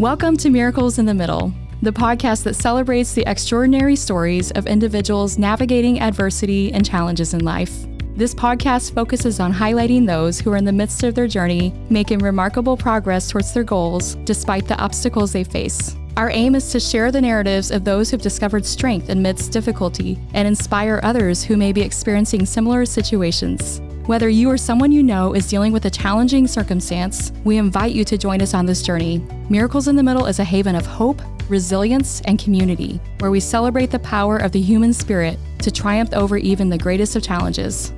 Welcome to Miracles in the Middle, the podcast that celebrates the extraordinary stories of individuals navigating adversity and challenges in life. This podcast focuses on highlighting those who are in the midst of their journey, making remarkable progress towards their goals despite the obstacles they face. Our aim is to share the narratives of those who've discovered strength amidst difficulty and inspire others who may be experiencing similar situations. Whether you or someone you know is dealing with a challenging circumstance, we invite you to join us on this journey. Miracles in the Middle is a haven of hope, resilience, and community, where we celebrate the power of the human spirit to triumph over even the greatest of challenges.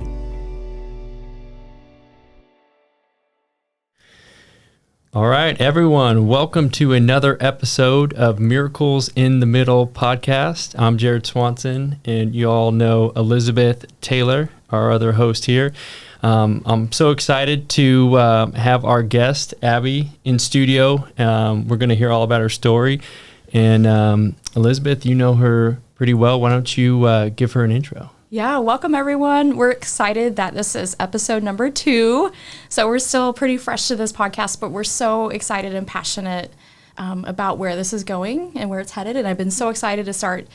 All right, everyone, welcome to another episode of Miracles in the Middle podcast. I'm Jared Swanson, and you all know Elizabeth Taylor, our other host here. I'm so excited to have our guest, Abbie, in studio. We're going to hear all about her story. And Elizabeth, you know her pretty well. Why don't you give her an intro? Yeah, welcome everyone. We're excited that this is episode number 2. So we're still pretty fresh to this podcast, but we're so excited and passionate about where this is going and where it's headed. And I've been so excited to start,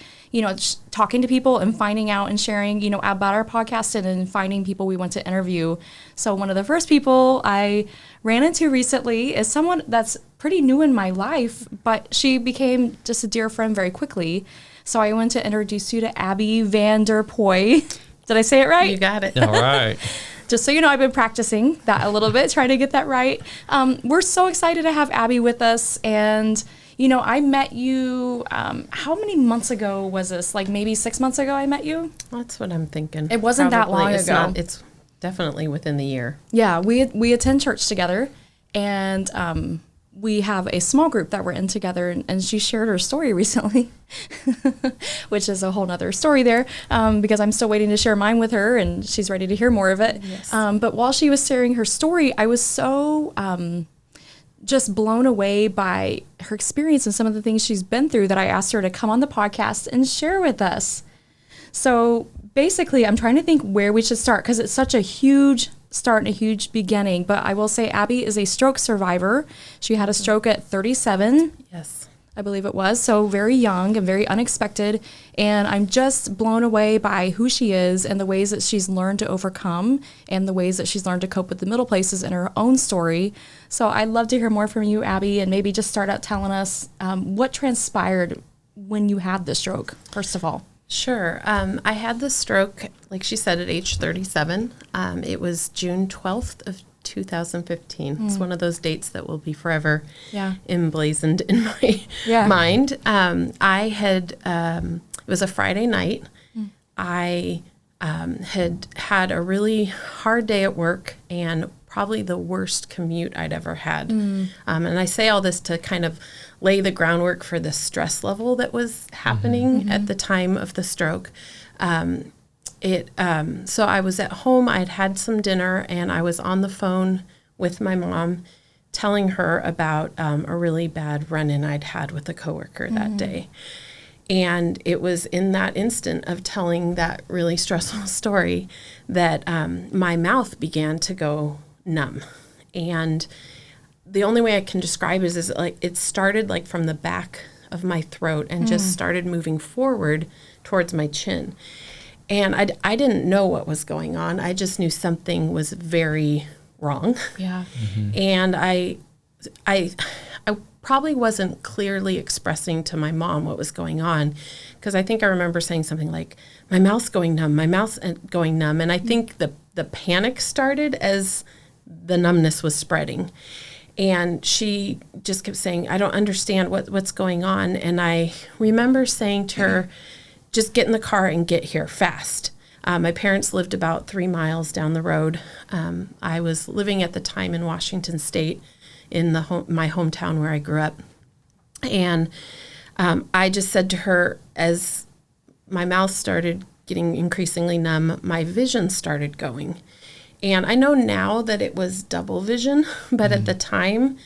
talking to people and finding out and sharing, about our podcast and then finding people we want to interview. So one of the first people I ran into recently is someone that's pretty new in my life, but she became just a dear friend very quickly. So I want to introduce you to Abbie VanDerPuy. Did I say it right? You got it. All right. Just so you know, I've been practicing that a little bit, trying to get that right. We're so excited to have Abbie with us. And, I met you, how many months ago was this? Like maybe 6 months ago I met you? That's what I'm thinking. It wasn't that long ago. It's definitely within the year. Yeah, we attend church together. And we have a small group that we're in together, and she shared her story recently, which is a whole nother story there, because I'm still waiting to share mine with her, and she's ready to hear more of it. Yes. But while she was sharing her story, I was so just blown away by her experience and some of the things she's been through that I asked her to come on the podcast and share with us. So basically, I'm trying to think where we should start, because it's such a huge start and a huge beginning. But I will say Abbie is a stroke survivor. She had a stroke at 37. Yes. I believe it was. So very young and very unexpected. And I'm just blown away by who she is and the ways that she's learned to overcome and the ways that she's learned to cope with the middle places in her own story. So I'd love to hear more from you, Abbie, and maybe just start out telling us what transpired when you had the stroke, first of all. Sure. I had the stroke, like she said, at age 37. It was June 12th of 2015. It's one of those dates that will be forever emblazoned in my mind. It was a Friday night. I had a really hard day at work and probably the worst commute I'd ever had. And I say all this to kind of lay the groundwork for the stress level that was happening at the time of the stroke. So I was at home, I'd had some dinner, and I was on the phone with my mom telling her about a really bad run-in I'd had with a coworker that day. And it was in that instant of telling that really stressful story that my mouth began to go numb. And the only way I can describe it is like it started like from the back of my throat and just started moving forward towards my chin. And I didn't know what was going on. I just knew something was very wrong. Yeah. And I probably wasn't clearly expressing to my mom what was going on, because I think I remember saying something like, my mouth's going numb, my mouth's going numb. And I think the panic started as the numbness was spreading. And she just kept saying, I don't understand what's going on. And I remember saying to her, just get in the car and get here fast. My parents lived about 3 miles down the road. I was living at the time in Washington State in my hometown where I grew up. And I just said to her, as my mouth started getting increasingly numb, my vision started going. And I know now that it was double vision, but at the time,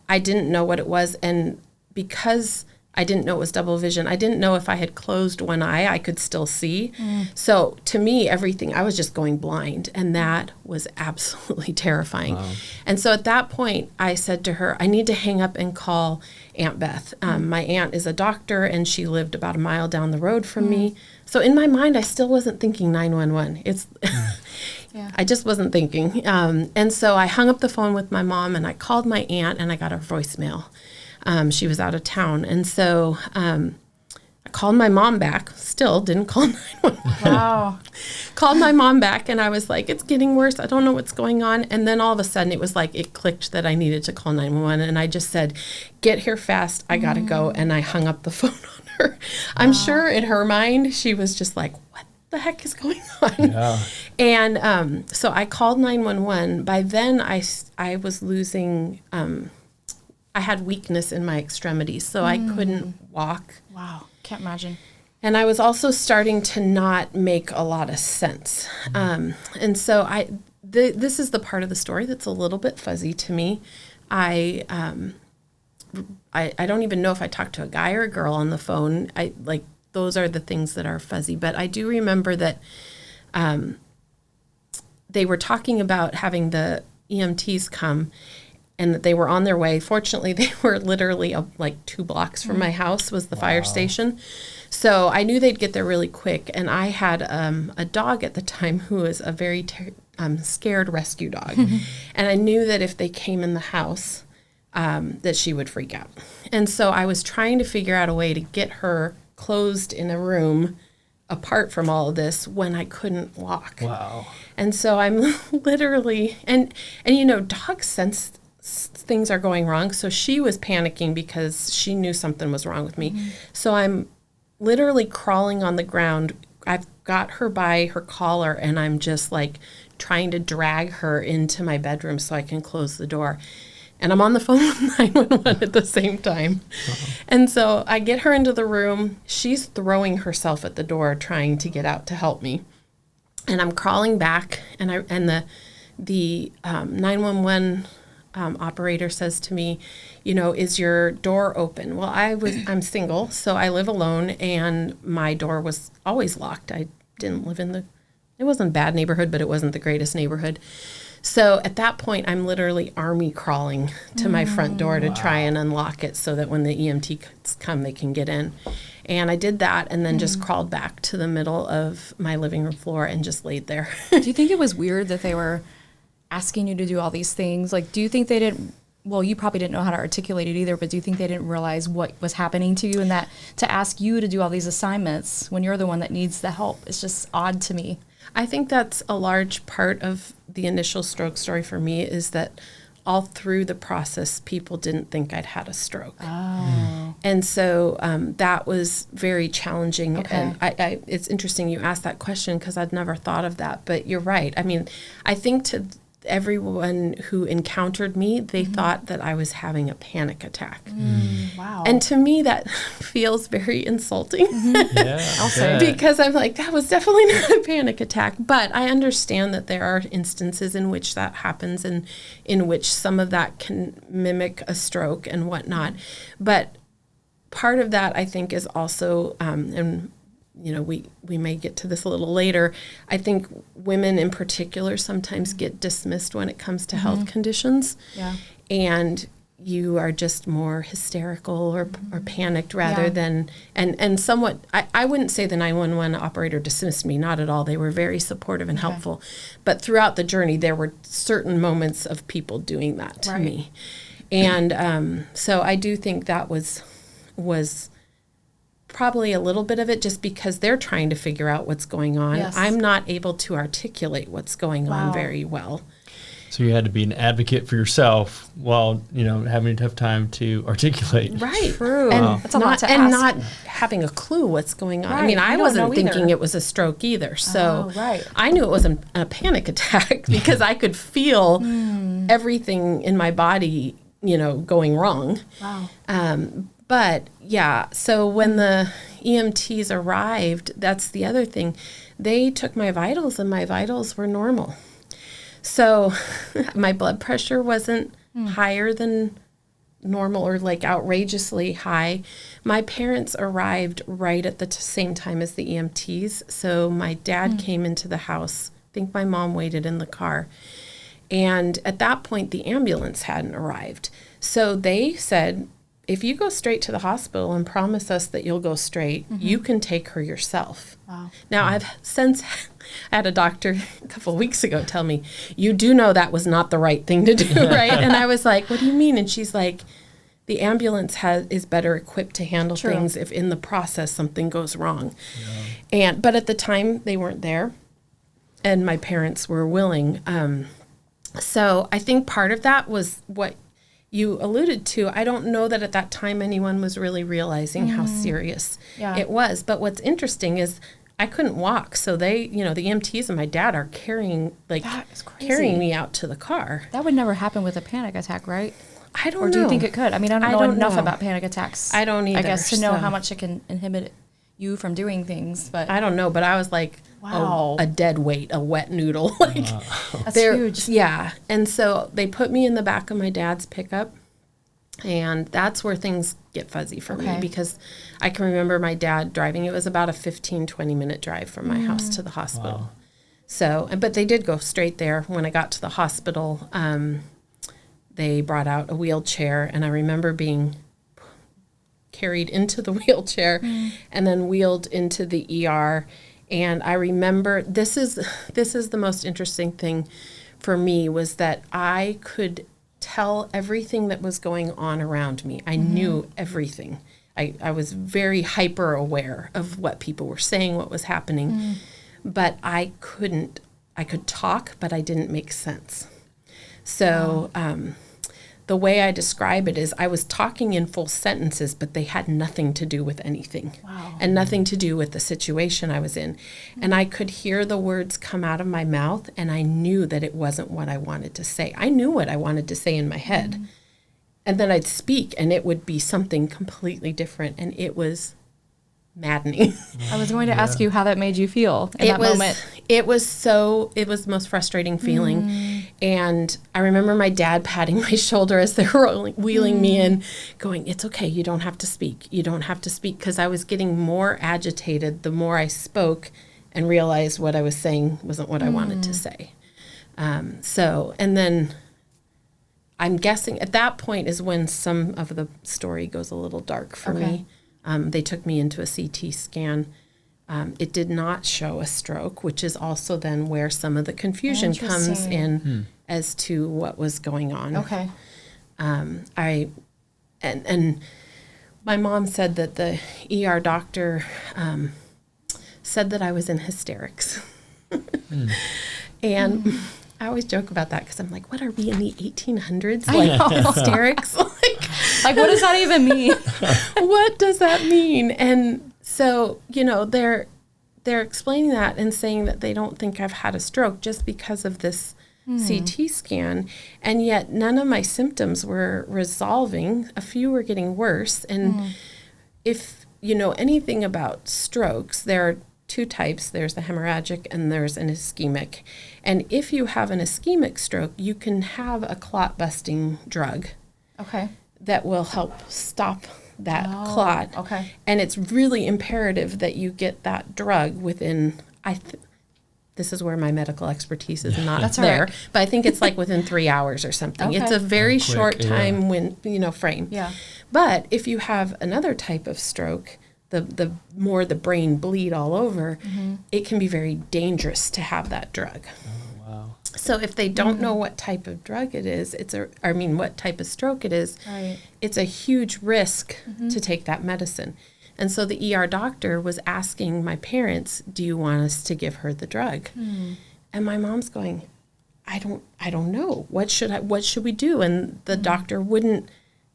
I didn't know what it was. And because I didn't know it was double vision. I didn't know if I had closed one eye, I could still see. So to me, everything, I was just going blind. And that was absolutely terrifying. Wow. And so at that point, I said to her, I need to hang up and call Aunt Beth. My aunt is a doctor, and she lived about a mile down the road from me. So in my mind, I still wasn't thinking 911. I just wasn't thinking. And so I hung up the phone with my mom, and I called my aunt, and I got a voicemail. She was out of town. And so I called my mom back, still didn't call 911. Wow. Called my mom back, and I was like, it's getting worse. I don't know what's going on. And then all of a sudden it was like it clicked that I needed to call 911. And I just said, get here fast. I got to go. And I hung up the phone on her. I'm sure in her mind, she was just like, what the heck is going on? Yeah. And so I called 911. By then I was losing, I had weakness in my extremities, so I couldn't walk. Wow. Can't imagine. And I was also starting to not make a lot of sense. And so this is the part of the story that's a little bit fuzzy to me. I don't even know if I talked to a guy or a girl on the phone. Those are the things that are fuzzy. But I do remember that they were talking about having the EMTs come, and that they were on their way. Fortunately, they were literally like 2 blocks from my house was the fire station. So I knew they'd get there really quick. And I had a dog at the time who was a very scared rescue dog. And I knew that if they came in the house, that she would freak out. And so I was trying to figure out a way to get her closed in a room apart from all of this when I couldn't walk. Wow. And so I'm literally, and dogs sense things are going wrong. So she was panicking because she knew something was wrong with me. So I'm literally crawling on the ground. I've got her by her collar, and I'm just like trying to drag her into my bedroom so I can close the door. And I'm on the phone with 911 at the same time. And so I get her into the room. She's throwing herself at the door trying to get out to help me. And I'm crawling back, and the 911 operator says to me, is your door open? Well, I'm single, so I live alone, and my door was always locked. I didn't live it wasn't a bad neighborhood, but it wasn't the greatest neighborhood. So at that point, I'm literally army crawling to my front door to try and unlock it so that when the EMTs come, they can get in. And I did that, and then just crawled back to the middle of my living room floor and just laid there. Do you think it was weird that they were asking you to do all these things? Like, do you think they didn't, well, you probably didn't know how to articulate it either, but do you think they didn't realize what was happening to you, and that to ask you to do all these assignments when you're the one that needs the help? It's just odd to me. I think that's a large part of the initial stroke story for me, is that all through the process, people didn't think I'd had a stroke. Oh. And so that was very challenging. Okay. And it's interesting you asked that question, because I'd never thought of that. But you're right. I mean, I think to everyone who encountered me, they thought that I was having a panic attack. Wow. And to me, that feels very insulting. Yeah, I'll say. Because I'm like, that was definitely not a panic attack. But I understand that there are instances in which that happens, and in which some of that can mimic a stroke and whatnot. But part of that, I think, is also, and we may get to this a little later, I think women in particular sometimes get dismissed when it comes to health conditions. Yeah. And you are just more hysterical or panicked rather than, and somewhat, I wouldn't say the 911 operator dismissed me, not at all. They were very supportive and helpful. But throughout the journey, there were certain moments of people doing that to me. And so I do think that was probably a little bit of it, just because they're trying to figure out what's going on. Yes. I'm not able to articulate what's going on very well. So you had to be an advocate for yourself while, having a tough time to articulate. Right. True. And that's a lot to ask. And not having a clue what's going on. Right. I mean, I wasn't thinking it was a stroke either. So I knew it wasn't a panic attack because I could feel everything in my body, going wrong. Wow. But yeah, so when the EMTs arrived, that's the other thing. They took my vitals, and my vitals were normal. So my blood pressure wasn't higher than normal or like outrageously high. My parents arrived right at the same time as the EMTs. So my dad came into the house. I think my mom waited in the car. And at that point, the ambulance hadn't arrived. So they said, if you go straight to the hospital and promise us that you'll go straight, you can take her yourself. Wow. Now, I've since had a doctor a couple of weeks ago tell me, you do know that was not the right thing to do, right? And I was like, what do you mean? And she's like, the ambulance is better equipped to handle things if in the process something goes wrong. Yeah. But at the time, they weren't there, and my parents were willing. So I think part of that was what you alluded to. I don't know that at that time anyone was really realizing how serious it was. But what's interesting is I couldn't walk. So they, the EMTs and my dad are carrying me out to the car. That would never happen with a panic attack, right? I don't know. Or do you think it could? I mean, I don't know enough about panic attacks. I don't either. I guess to know how much it can inhibit you from doing things. But I don't know. But I was like, wow, a dead weight, a wet noodle. That's huge. Yeah. And so they put me in the back of my dad's pickup. And that's where things get fuzzy for me, because I can remember my dad driving. It was about a 15, 20-minute drive from my house to the hospital. Wow. So, but they did go straight there. When I got to the hospital, they brought out a wheelchair, and I remember being carried into the wheelchair and then wheeled into the ER. And I remember, this is the most interesting thing for me, was that I could tell everything that was going on around me. I knew everything. I was very hyper aware of what people were saying, what was happening, but I could talk, but I didn't make sense. So the way I describe it is I was talking in full sentences, but they had nothing to do with anything and nothing to do with the situation I was in. And I could hear the words come out of my mouth, and I knew that it wasn't what I wanted to say. I knew what I wanted to say in my head. And then I'd speak, and it would be something completely different, and it was maddening. I was going to ask you how that made you feel in that moment. It was the most frustrating feeling. And I remember my dad patting my shoulder as they were wheeling me in, going, it's okay, you don't have to speak. You don't have to speak. Because I was getting more agitated the more I spoke and realized what I was saying wasn't what I wanted to say. And then I'm guessing at that point is when some of the story goes a little dark for me. They took me into a CT scan. It did not show a stroke, which is also then where some of the confusion comes in as to what was going on. Okay. And my mom said that the ER doctor said that I was in hysterics. And I always joke about that because I'm like, what are we in the 1800s? Like hysterics? Like, what does that even mean? What does that mean? And so, they're explaining that and saying that they don't think I've had a stroke just because of this CT scan. And yet none of my symptoms were resolving. A few were getting worse. And if you know anything about strokes, there are two types. There's the hemorrhagic and there's an ischemic. And if you have an ischemic stroke, you can have a clot-busting drug. Okay. That will help stop that clot. Okay. And it's really imperative that you get that drug within, this is where my medical expertise is not there, right. But I think it's like within 3 hours or something. Okay. It's a very short time frame. Yeah. But if you have another type of stroke, the more the brain bleed all over, it can be very dangerous to have that drug. Oh, wow. So if they don't know what type of drug it is, what type of stroke it is, it's a huge risk to take that medicine. And so the ER doctor was asking my parents, do you want us to give her the drug? And my mom's going, I don't know. What should we do? And the doctor wouldn't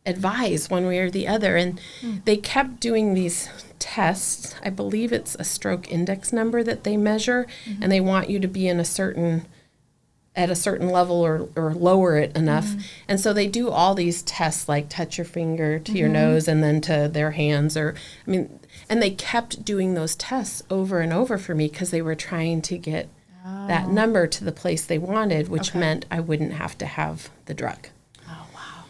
advise one way or the other. And they kept doing these tests. I believe it's a stroke index number that they measure, and they want you to be in at a certain level or lower it enough. And so they do all these tests, like touch your finger to your nose and then to their hands, and they kept doing those tests over and over for me because they were trying to get that number to the place they wanted, which meant I wouldn't have to have the drug. Oh, wow.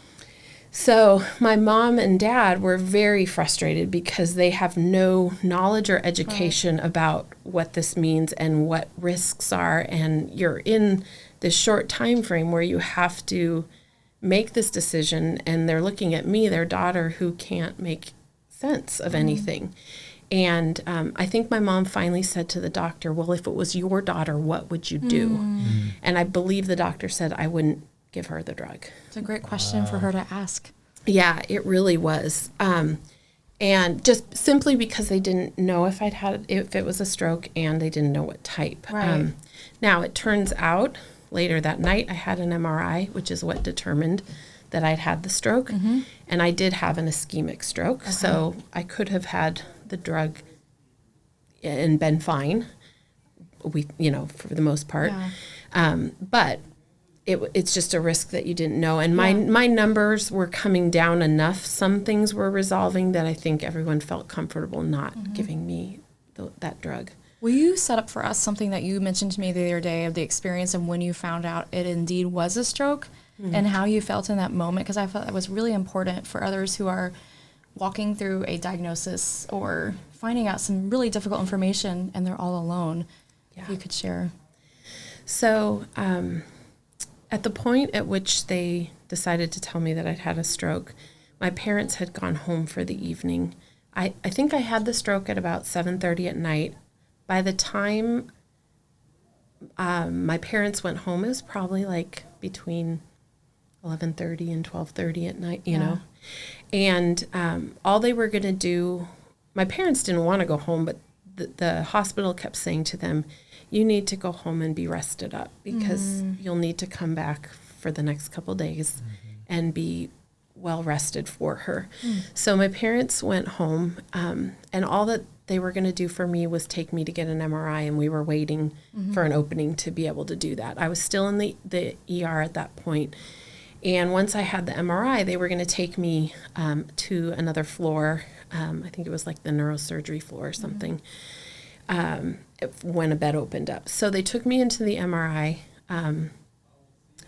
So my mom and dad were very frustrated because they have no knowledge or education about what this means and what risks are. And you're in this short time frame where you have to make this decision. And they're looking at me, their daughter, who can't make sense of anything. And I think my mom finally said to the doctor, well, if it was your daughter, what would you do? And I believe the doctor said I wouldn't give her the drug. It's a great question for her to ask. Yeah, it really was. And just simply because they didn't know if it was a stroke, and they didn't know what type. Right. Now, it turns out later that night I had an MRI, which is what determined that I'd had the stroke. And I did have an ischemic stroke. So I could have had the drug and been fine, for the most part. Yeah. But it's just a risk that you didn't know. And my numbers were coming down enough. Some things were resolving that I think everyone felt comfortable not giving me that drug. Will you set up for us something that you mentioned to me the other day of the experience and when you found out it indeed was a stroke and how you felt in that moment? Because I felt that was really important for others who are walking through a diagnosis or finding out some really difficult information and they're all alone. Yeah. If you could share. So at the point at which they decided to tell me that I'd had a stroke, my parents had gone home for the evening. I think I had the stroke at about 7:30 at night. By the time my parents went home, it was probably like between 11:30 and 12:30 at night, you know. And all they were going to do, my parents didn't want to go home, but the hospital kept saying to them, you need to go home and be rested up because you'll need to come back for the next couple days and be well rested for her. So my parents went home, and all that they were going to do for me was take me to get an MRI, and we were waiting for an opening to be able to do that. I was still in the ER at that point. And once I had the MRI, they were going to take me to another floor. I think it was like the neurosurgery floor or something, when a bed opened up. So they took me into the MRI.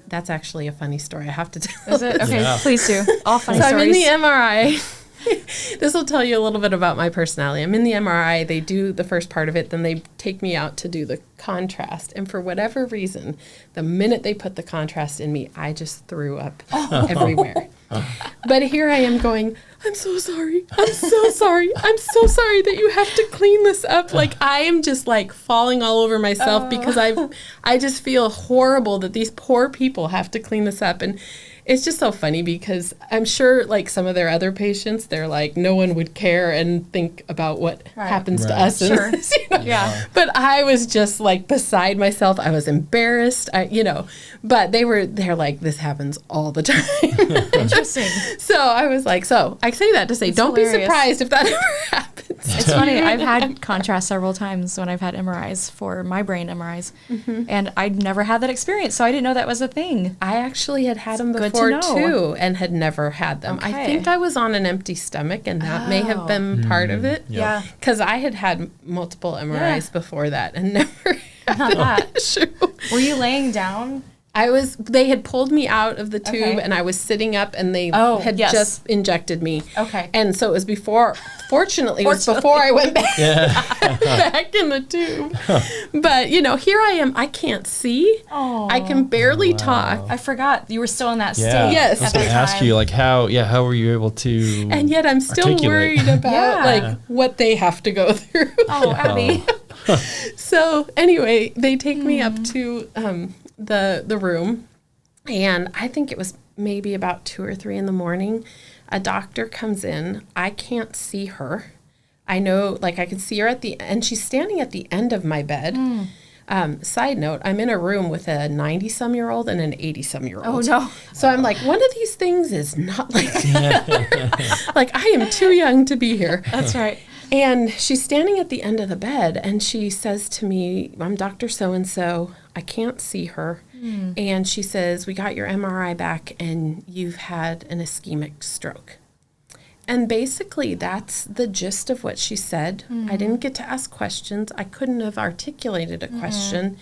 That's actually a funny story I have to tell. Is it? Okay, yeah. Please do. All funny stories. I'm in the MRI. This will tell you a little bit about my personality. I'm in the MRI. They do the first part of it. Then they take me out to do the contrast. And for whatever reason, the minute they put the contrast in me, I just threw up everywhere. But here I am going, I'm so sorry. I'm so sorry. I'm so sorry that you have to clean this up. Like, I am just like falling all over myself because I just feel horrible that these poor people have to clean this up. And it's just so funny because I'm sure like some of their other patients, they're like, no one would care and think about what happens to us. Sure. And, yeah. But I was just like beside myself. I was embarrassed, but they're like, this happens all the time. Interesting. So I was like, I say that to say, don't be surprised if that ever happens. It's funny. I've had contrast several times when I've had MRIs for my brain MRIs, and I'd never had that experience, so I didn't know that was a thing. I actually had them before too, and had never had them. Okay. I think I was on an empty stomach, and that may have been part of it. Yeah, because I had multiple MRIs before that, and never had that issue. Were you laying down? They had pulled me out of the tube and I was sitting up and they had just injected me. Okay. And so it was fortunately, it was before I went back, back in the tube. But, here I am. I can't see. Oh. I can barely talk. I forgot you were still in that state. Yes. I was going to ask you, like, how were you able to And yet I'm still worried about, what they have to go through. Oh, Abbie. So anyway, they take me up to the room, and I think it was maybe about 2 or 3 in the morning. A doctor comes in. I can't see her. I know, I can see her and she's standing at the end of my bed. Side note, I'm in a room with a 90-some-year-old and an 80-some-year-old. Oh, no. So I'm like, one of these things is not like that. Like, I am too young to be here. That's right. And she's standing at the end of the bed, and she says to me, I'm Dr. So-and-so. I can't see her. And she says, we got your MRI back, and you've had an ischemic stroke. And basically, that's the gist of what she said. I didn't get to ask questions. I couldn't have articulated a question,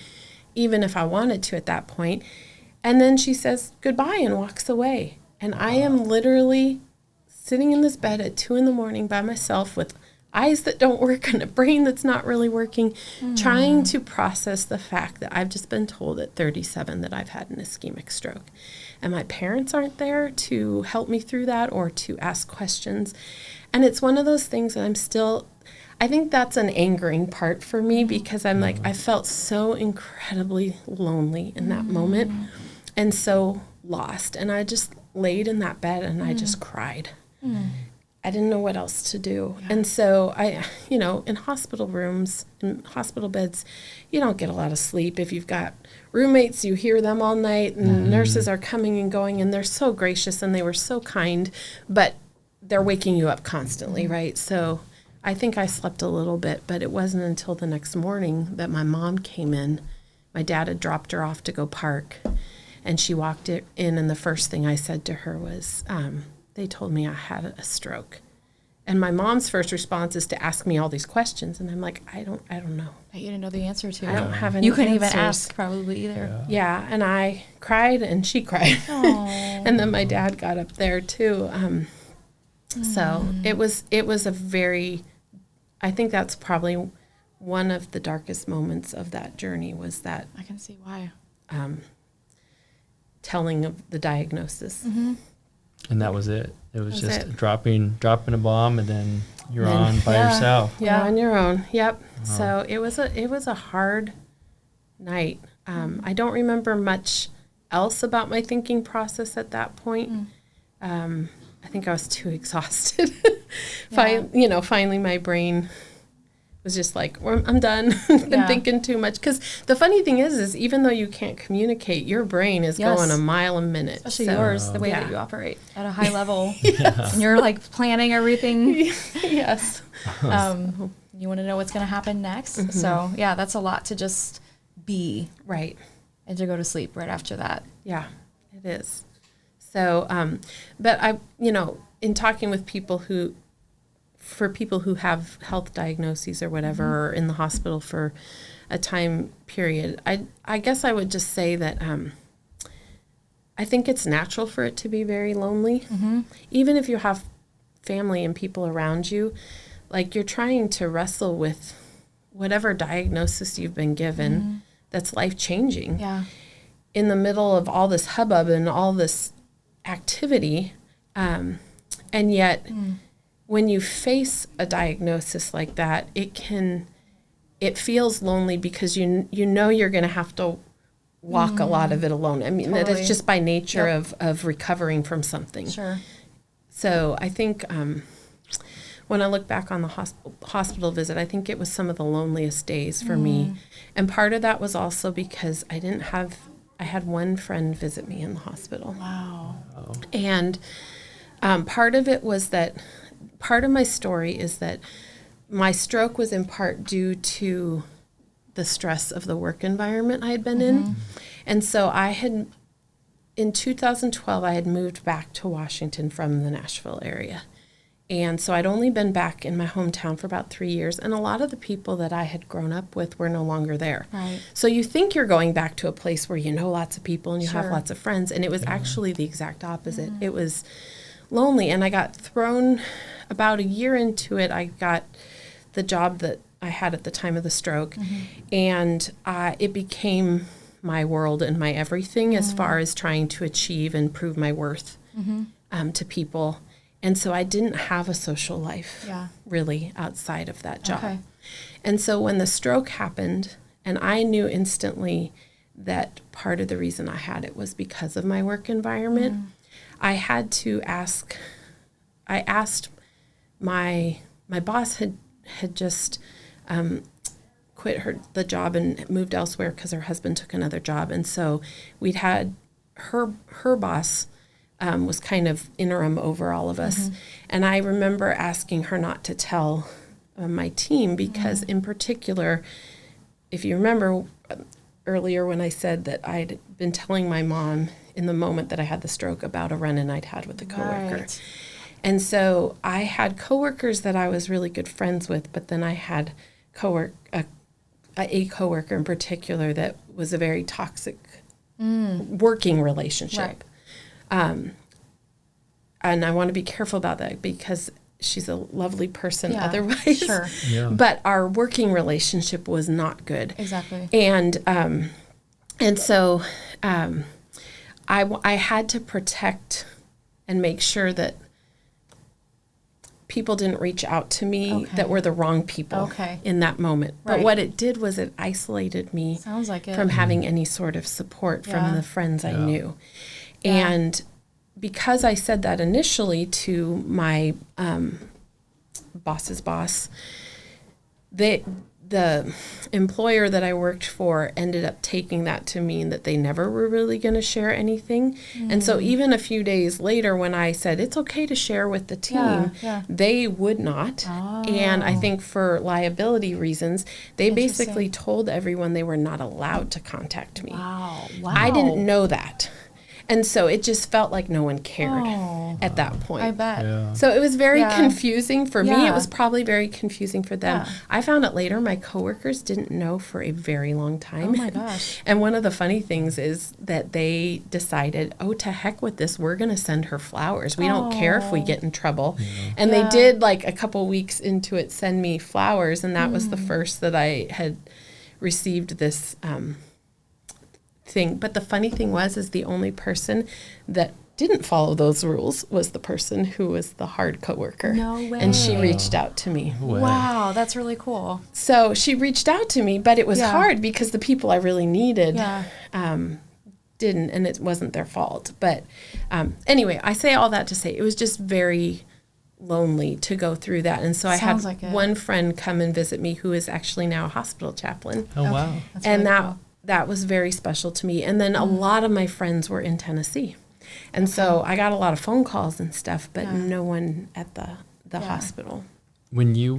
even if I wanted to at that point. And then she says goodbye and walks away. And I am literally sitting in this bed at 2 a.m. by myself with eyes that don't work and a brain that's not really working, trying to process the fact that I've just been told at 37 that I've had an ischemic stroke. And my parents aren't there to help me through that or to ask questions. And it's one of those things that I think that's an angering part for me, because I'm like, I felt so incredibly lonely in that moment and so lost. And I just laid in that bed and I just cried. I didn't know what else to do. Yeah. And so in hospital rooms, in hospital beds, you don't get a lot of sleep. If you've got roommates, you hear them all night, and nurses are coming and going, and they're so gracious and they were so kind, but they're waking you up constantly, right? So I think I slept a little bit, but it wasn't until the next morning that my mom came in. My dad had dropped her off to go park, and she walked in, and the first thing I said to her was, they told me I had a stroke. And my mom's first response is to ask me all these questions. And I'm like, I don't know. That you didn't know the answer to. I don't have any You couldn't answers. even ask probably either. Yeah. And I cried and she cried. And then my dad got up there too. So it was a very, I think that's probably one of the darkest moments of that journey, was that. I can see why. Telling of the diagnosis. And that was it. It was just dropping a bomb, and then you're on by yourself. Yeah, on your own. Yep. So it was a hard night. I don't remember much else about my thinking process at that point. I think I was too exhausted. Finally my brain was just like, I'm done. Been thinking too much. Because the funny thing is even though you can't communicate, your brain is going a mile a minute. Especially yours, the way that you operate at a high level. And you're like planning everything. Yes. You want to know what's going to happen next. So that's a lot to just be. Right. And to go to sleep right after that. Yeah, it is. So, but I, in talking with people who have health diagnoses or whatever, or in the hospital for a time period, I guess I would just say that I think it's natural for it to be very lonely. Even if you have family and people around you, like you're trying to wrestle with whatever diagnosis you've been given that's life-changing. Yeah. In the middle of all this hubbub and all this activity, and yet... when you face a diagnosis like that, it feels lonely, because you know you're going to have to walk a lot of it alone. I mean, totally. That's just by nature of recovering from something. Sure. So I think when I look back on the hospital visit, I think it was some of the loneliest days for me. And part of that was also because I had one friend visit me in the hospital. Wow. And part of it was that, part of my story is that my stroke was in part due to the stress of the work environment I had been in. And so in 2012, I had moved back to Washington from the Nashville area. And so I'd only been back in my hometown for about 3 years, and a lot of the people that I had grown up with were no longer there. Right. So you think you're going back to a place where you know lots of people and you have lots of friends, and it was actually the exact opposite. It was lonely, and I got thrown. About a year into it, I got the job that I had at the time of the stroke, and it became my world and my everything as far as trying to achieve and prove my worth to people. And so I didn't have a social life really outside of that job. Okay. And so when the stroke happened, and I knew instantly that part of the reason I had it was because of my work environment, I asked my boss had just quit the job and moved elsewhere because her husband took another job. And so we'd had her boss was kind of interim over all of us. And I remember asking her not to tell my team, because in particular, if you remember earlier when I said that I'd been telling my mom in the moment that I had the stroke about a run-in I'd had with a coworker. Right. And so I had coworkers that I was really good friends with, but then I had a coworker in particular that was a very toxic working relationship. Right. and I want to be careful about that because she's a lovely person otherwise. Sure. Yeah. But our working relationship was not good. Exactly. And so I had to protect and make sure that people didn't reach out to me that were the wrong people in that moment. But what it did was it isolated me Sounds like it. from having any sort of support from the friends I knew. Yeah. And because I said that initially to my boss's boss, the employer that I worked for ended up taking that to mean that they never were really going to share anything. And so even a few days later when I said it's okay to share with the team, they would not. And I think for liability reasons, they basically told everyone they were not allowed to contact me. Wow. I didn't know that. And so it just felt like no one cared at that point. I bet. Yeah. So it was very confusing for me. Yeah. It was probably very confusing for them. Yeah. I found out later my coworkers didn't know for a very long time. Oh my gosh. And one of the funny things is that they decided, oh, to heck with this. We're going to send her flowers. We don't care if we get in trouble. And they did, like a couple weeks into it, send me flowers. And that was the first that I had received this thing. But the funny thing is the only person that didn't follow those rules was the person who was the hard coworker. No way. And she reached out to me. Wow, that's really cool. So she reached out to me, but it was hard because the people I really needed didn't, and it wasn't their fault. But anyway, I say all that to say it was just very lonely to go through that. And so I had one friend come and visit me who is actually now a hospital chaplain. Oh, wow. That's And really cool. that was very special to me. And then a lot of my friends were in Tennessee. And so I got a lot of phone calls and stuff, but no one at the hospital. When you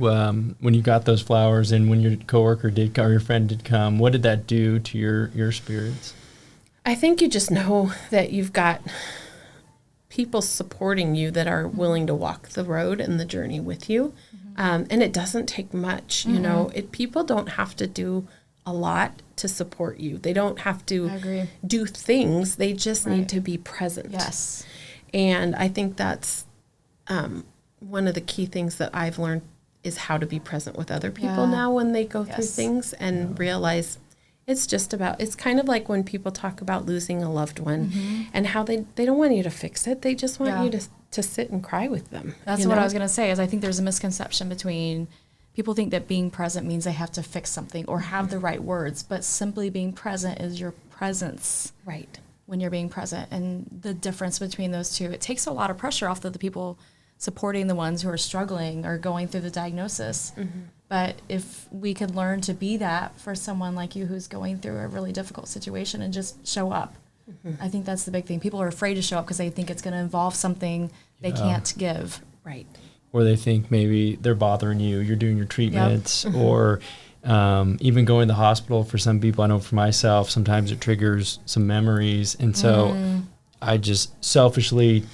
got those flowers and when your coworker did or your friend did come, what did that do to your spirits? I think you just know that you've got people supporting you that are willing to walk the road and the journey with you. And it doesn't take much, you know. People don't have to do a lot to support you. They don't have to do things. They just need to be present. Yes. And I think that's one of the key things that I've learned is how to be present with other people now when they go through things and realize it's kind of like when people talk about losing a loved one and how they don't want you to fix it. They just want you to sit and cry with them. That's what I was going to say is I think there's a misconception between people think that being present means they have to fix something or have the right words, but simply being present is your presence. Right. When you're being present, and the difference between those two, it takes a lot of pressure off of the people supporting the ones who are struggling or going through the diagnosis. But if we could learn to be that for someone like you who's going through a really difficult situation and just show up, I think that's the big thing. People are afraid to show up because they think it's going to involve something they can't give. Right. Or they think maybe they're bothering you, you're doing your treatments, or even going to the hospital for some people. I know for myself, sometimes it triggers some memories. And so I just selfishly,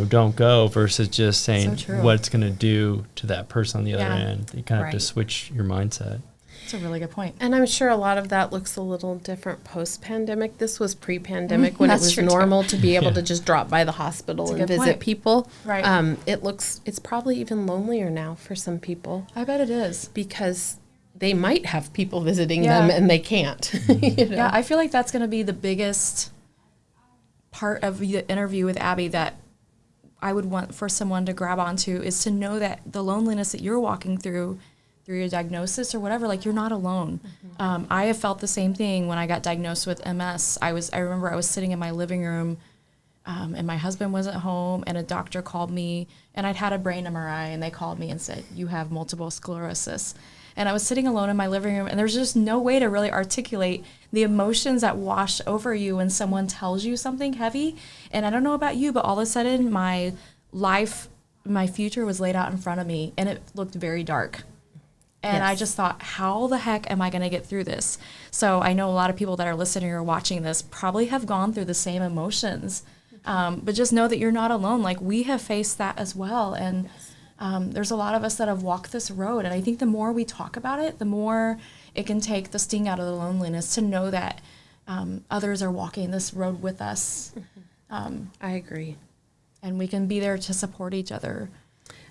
don't go versus just saying what it's going to do to that person on the other end. You kind of have to switch your mindset. That's a really good point. And I'm sure a lot of that looks a little different post-pandemic. This was pre-pandemic when it was normal to be able to just drop by the hospital and visit people. Right. It's probably even lonelier now for some people. I bet it is. Because they might have people visiting them and they can't. Yeah, I feel like that's going to be the biggest part of the interview with Abbie that I would want for someone to grab onto is to know that the loneliness that you're walking through your diagnosis or whatever, like you're not alone. I have felt the same thing when I got diagnosed with MS. I remember I was sitting in my living room and my husband wasn't home and a doctor called me and I'd had a brain MRI and they called me and said, you have multiple sclerosis. And I was sitting alone in my living room and there's just no way to really articulate the emotions that wash over you when someone tells you something heavy. And I don't know about you, but all of a sudden my future was laid out in front of me and it looked very dark. And I just thought, how the heck am I going to get through this? So I know a lot of people that are listening or watching this probably have gone through the same emotions. But just know that you're not alone. Like we have faced that as well. And there's a lot of us that have walked this road. And I think the more we talk about it, the more it can take the sting out of the loneliness to know that others are walking this road with us. I agree. And we can be there to support each other.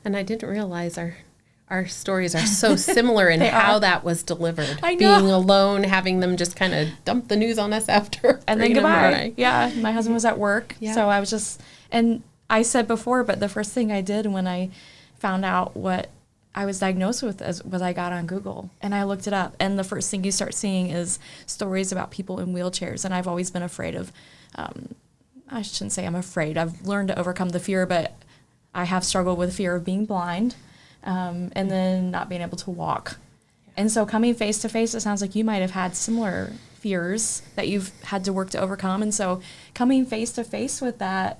And I didn't realize our stories are so similar in how that was delivered. I know. Being alone, having them just kind of dump the news on us after. And then goodbye. Yeah, my husband was at work. Yeah. So I was just, and I said before, but the first thing I did when I found out what I was diagnosed with was I got on Google and I looked it up. And the first thing you start seeing is stories about people in wheelchairs. And I've always been afraid of, I shouldn't say I'm afraid. I've learned to overcome the fear, but I have struggled with fear of being blind. And then not being able to walk. And so coming face to face, it sounds like you might have had similar fears that you've had to work to overcome. And so coming face to face with that,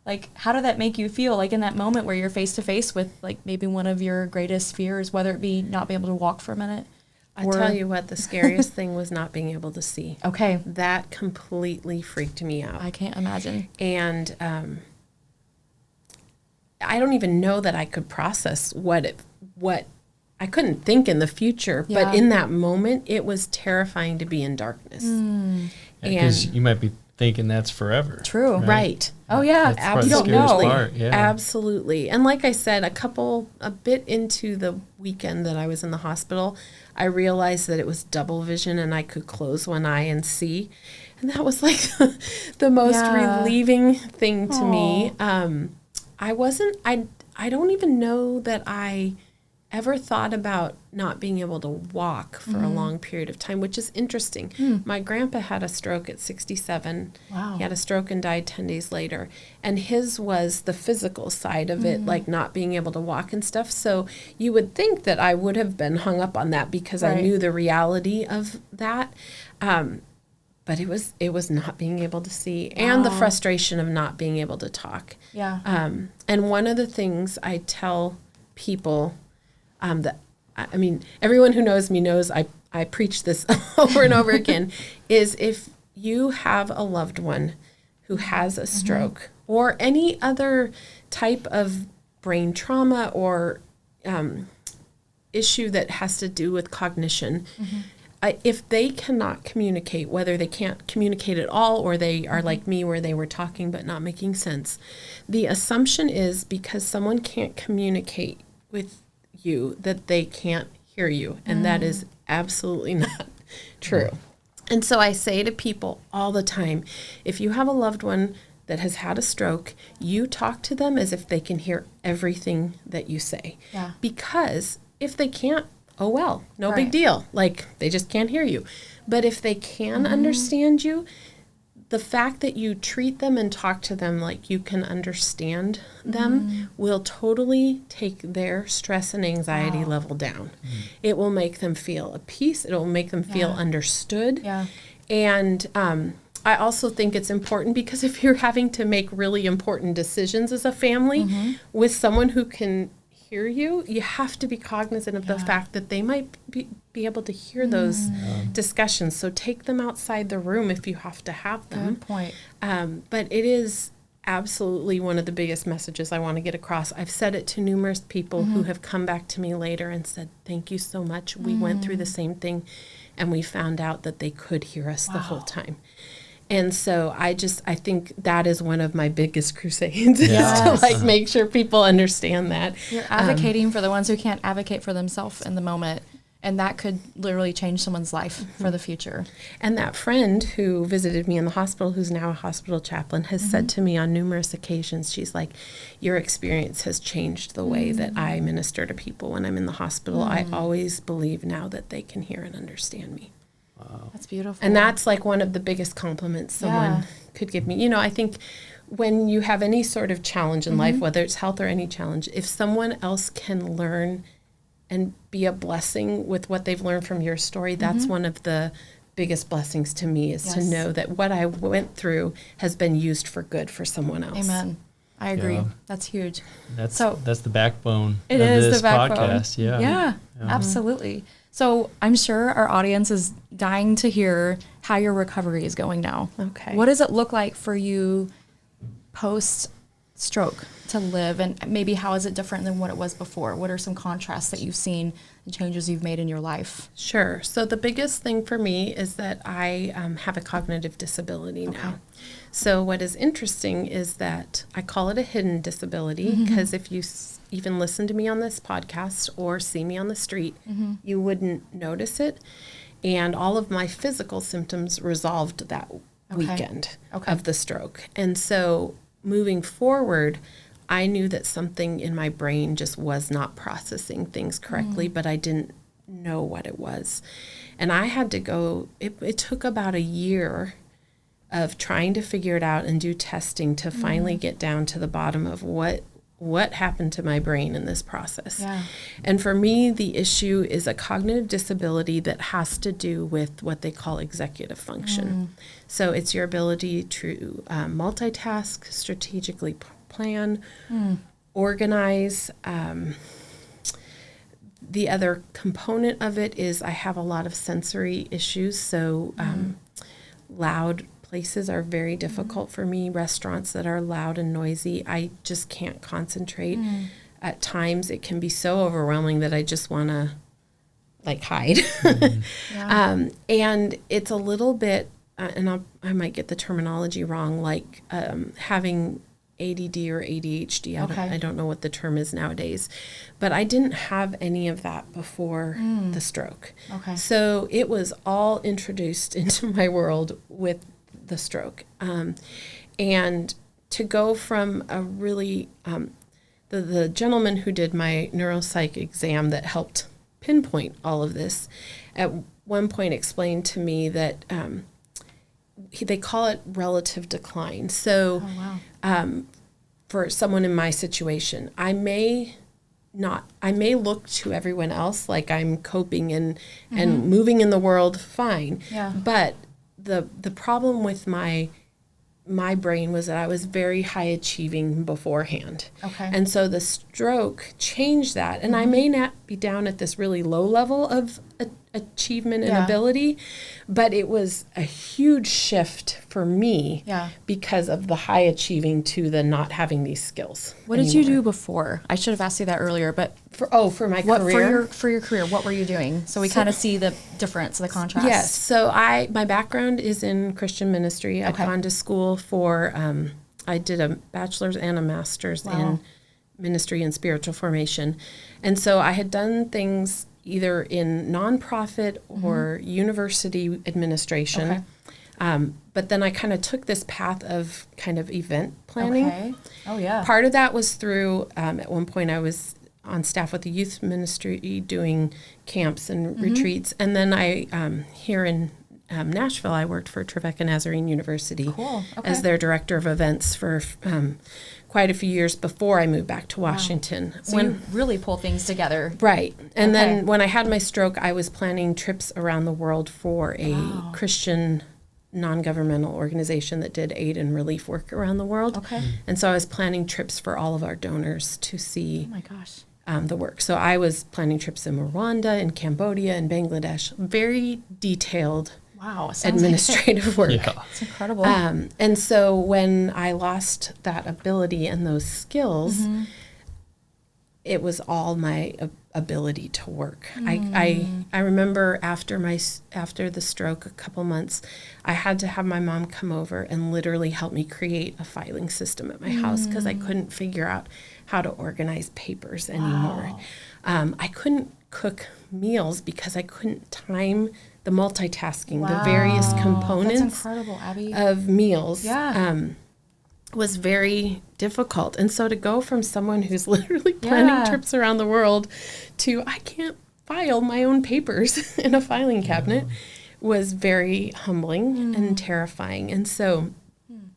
like, how did that make you feel? Like in that moment where you're face to face with like maybe one of your greatest fears, whether it be not being able to walk for a minute. I tell you what, the scariest thing was not being able to see. Okay. That completely freaked me out. I can't imagine. And, I don't even know that I could process what I couldn't think in the future, but in that moment, it was terrifying to be in darkness. Because you might be thinking that's forever. True. Right. Oh yeah. Absolutely. You don't know. Part, yeah. Absolutely. And like I said, a bit into the weekend that I was in the hospital, I realized that it was double vision and I could close one eye and see. And that was like the most relieving thing to me. I don't even know that I ever thought about not being able to walk for a long period of time, which is interesting. My grandpa had a stroke at 67. Wow. He had a stroke and died 10 days later. And his was the physical side of it, like not being able to walk and stuff. So you would think that I would have been hung up on that because I knew the reality of that. But it was not being able to see and the frustration of not being able to talk. Yeah. And one of the things I tell people that, I mean, everyone who knows me knows I preach this over and over again, is if you have a loved one who has a stroke or any other type of brain trauma or issue that has to do with cognition, if they cannot communicate, whether they can't communicate at all or they are like me where they were talking but not making sense, the assumption is because someone can't communicate with you that they can't hear you. And that is absolutely not true. And so I say to people all the time, if you have a loved one that has had a stroke, you talk to them as if they can hear everything that you say. Yeah. Because if they can't, oh well, no big deal. Like, they just can't hear you. But if they can understand you, the fact that you treat them and talk to them like you can understand them will totally take their stress and anxiety level down. It will make them feel at peace. It will make them feel understood. Yeah. And I also think it's important because if you're having to make really important decisions as a family with someone who can hear you, you have to be cognizant of the fact that they might be able to hear those discussions. So take them outside the room if you have to have them. Good point. But it is absolutely one of the biggest messages I want to get across. I've said it to numerous people who have come back to me later and said, thank you so much. We went through the same thing and we found out that they could hear us the whole time. And so I think that is one of my biggest crusades is to like make sure people understand that. You're advocating for the ones who can't advocate for themselves in the moment. And that could literally change someone's life for the future. And that friend who visited me in the hospital, who's now a hospital chaplain, has said to me on numerous occasions, she's like, your experience has changed the way that I minister to people when I'm in the hospital. I always believe now that they can hear and understand me. Wow. That's beautiful. And that's like one of the biggest compliments someone could give me. You know, I think when you have any sort of challenge in life, whether it's health or any challenge, if someone else can learn and be a blessing with what they've learned from your story, that's one of the biggest blessings to me is to know that what I went through has been used for good for someone else. Amen. I agree. Yeah. That's huge. That's the backbone of this the podcast. Yeah, absolutely. So I'm sure our audience is dying to hear how your recovery is going now. Okay. What does it look like for you post stroke to live, and maybe how is it different than what it was before? What are some contrasts that you've seen and changes you've made in your life? Sure. So the biggest thing for me is that I have a cognitive disability now. So what is interesting is that I call it a hidden disability because if you even listen to me on this podcast or see me on the street, you wouldn't notice it. And all of my physical symptoms resolved that weekend of the stroke. And so moving forward, I knew that something in my brain just was not processing things correctly, but I didn't know what it was. And I had to go, it took about a year of trying to figure it out and do testing to finally get down to the bottom of what happened to my brain in this process. Yeah. And for me, the issue is a cognitive disability that has to do with what they call executive function. So it's your ability to multitask, strategically plan, organize. The other component of it is I have a lot of sensory issues. So loud places are very difficult for me. Restaurants that are loud and noisy, I just can't concentrate. At times it can be so overwhelming that I just want to like hide. And it's a little bit, and I might get the terminology wrong, like having ADD or ADHD. I don't know what the term is nowadays, but I didn't have any of that before the stroke. So it was all introduced into my world with the stroke. And to go from a really, the gentleman who did my neuropsych exam that helped pinpoint all of this, at one point explained to me that they call it relative decline. So for someone in my situation, I may look to everyone else like I'm coping and moving in the world fine. But the problem with my brain was that I was very high achieving beforehand. And so the stroke changed that. And I may not be down at this really low level of achievement and ability, but it was a huge shift for me because of the high achieving to the not having these skills. What did you do before? I should have asked you that earlier, but for my career? For your career, what were you doing? So we kind of see the difference, the contrast. Yes. So my background is in Christian ministry. I've gone to school for, I did a bachelor's and a master's in ministry and spiritual formation. And so I had done things either in nonprofit or university administration. But then I kind of took this path of kind of event planning. Part of that was through, at one point I was on staff with the youth ministry doing camps and retreats. And then I, here in Nashville, I worked for Trevecca Nazarene University as their director of events for quite a few years before I moved back to Washington. So you really pull things together. Right. And then when I had my stroke, I was planning trips around the world for a Christian non-governmental organization that did aid and relief work around the world. And so I was planning trips for all of our donors to see the work. So I was planning trips in Rwanda, in Cambodia, and Bangladesh. Very detailed administrative work. It's incredible. And so when I lost that ability and those skills, it was all my ability to work. I remember after the stroke, a couple months, I had to have my mom come over and literally help me create a filing system at my house because I couldn't figure out how to organize papers anymore. I couldn't cook meals because I couldn't time the multitasking, the various components of meals. Was very difficult. And so to go from someone who's literally planning trips around the world to I can't file my own papers in a filing cabinet was very humbling and terrifying. And so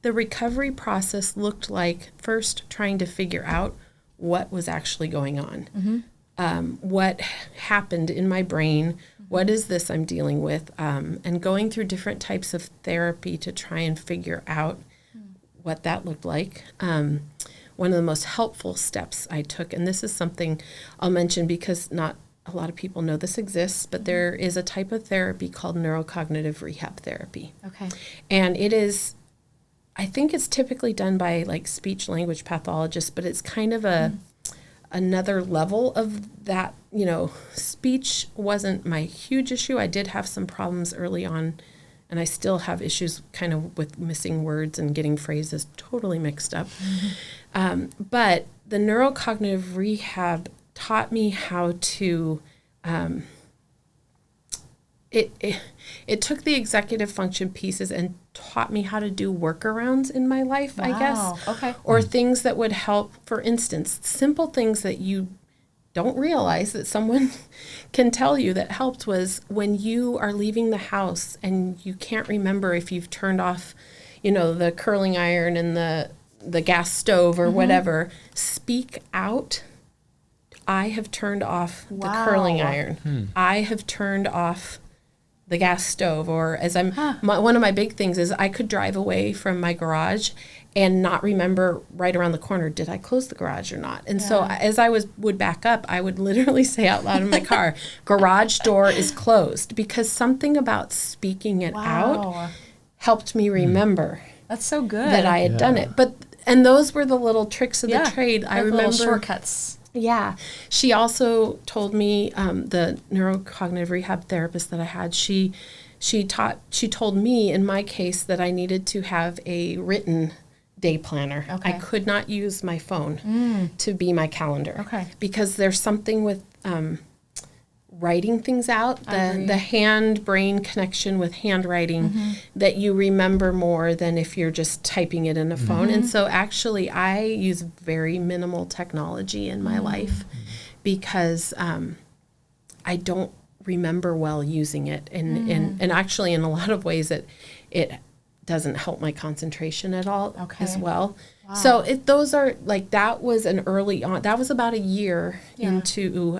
the recovery process looked like first trying to figure out what was actually going on. What happened in my brain, what is this I'm dealing with, and going through different types of therapy to try and figure out what that looked like. One of the most helpful steps I took, and this is something I'll mention because not a lot of people know this exists, but there is a type of therapy called neurocognitive rehab therapy. And it is I think it's typically done by like speech language pathologists, but it's kind of another level of that. You know, speech wasn't my huge issue. I did have some problems early on, and I still have issues kind of with missing words and getting phrases totally mixed up. But the neurocognitive rehab taught me how to, it took the executive function pieces and taught me how to do workarounds in my life, I guess. Okay. Or things that would help, for instance, simple things that you don't realize that someone can tell you that helped was when you are leaving the house and you can't remember if you've turned off, you know, the curling iron and the gas stove or whatever, speak out. I have turned off the curling iron. I have turned off the gas stove. Or as one of my big things is I could drive away from my garage and not remember right around the corner, did I close the garage or not? And so as I would back up, I would literally say out loud in my car, garage door is closed, because something about speaking it out helped me remember. That's so good. That I had done it. And those were the little tricks of the trade. I remember little shortcuts. Yeah. She also told me, the neurocognitive rehab therapist that I had, she told me in my case that I needed to have a written day planner. Okay. I could not use my phone to be my calendar. Okay. Because there's something with writing things out, the hand-brain connection with handwriting that you remember more than if you're just typing it in a phone. And so actually I use very minimal technology in my life because I don't remember well using it. And actually in a lot of ways it doesn't help my concentration at all as well. Wow. So those are like, that was an early on, that was about a year into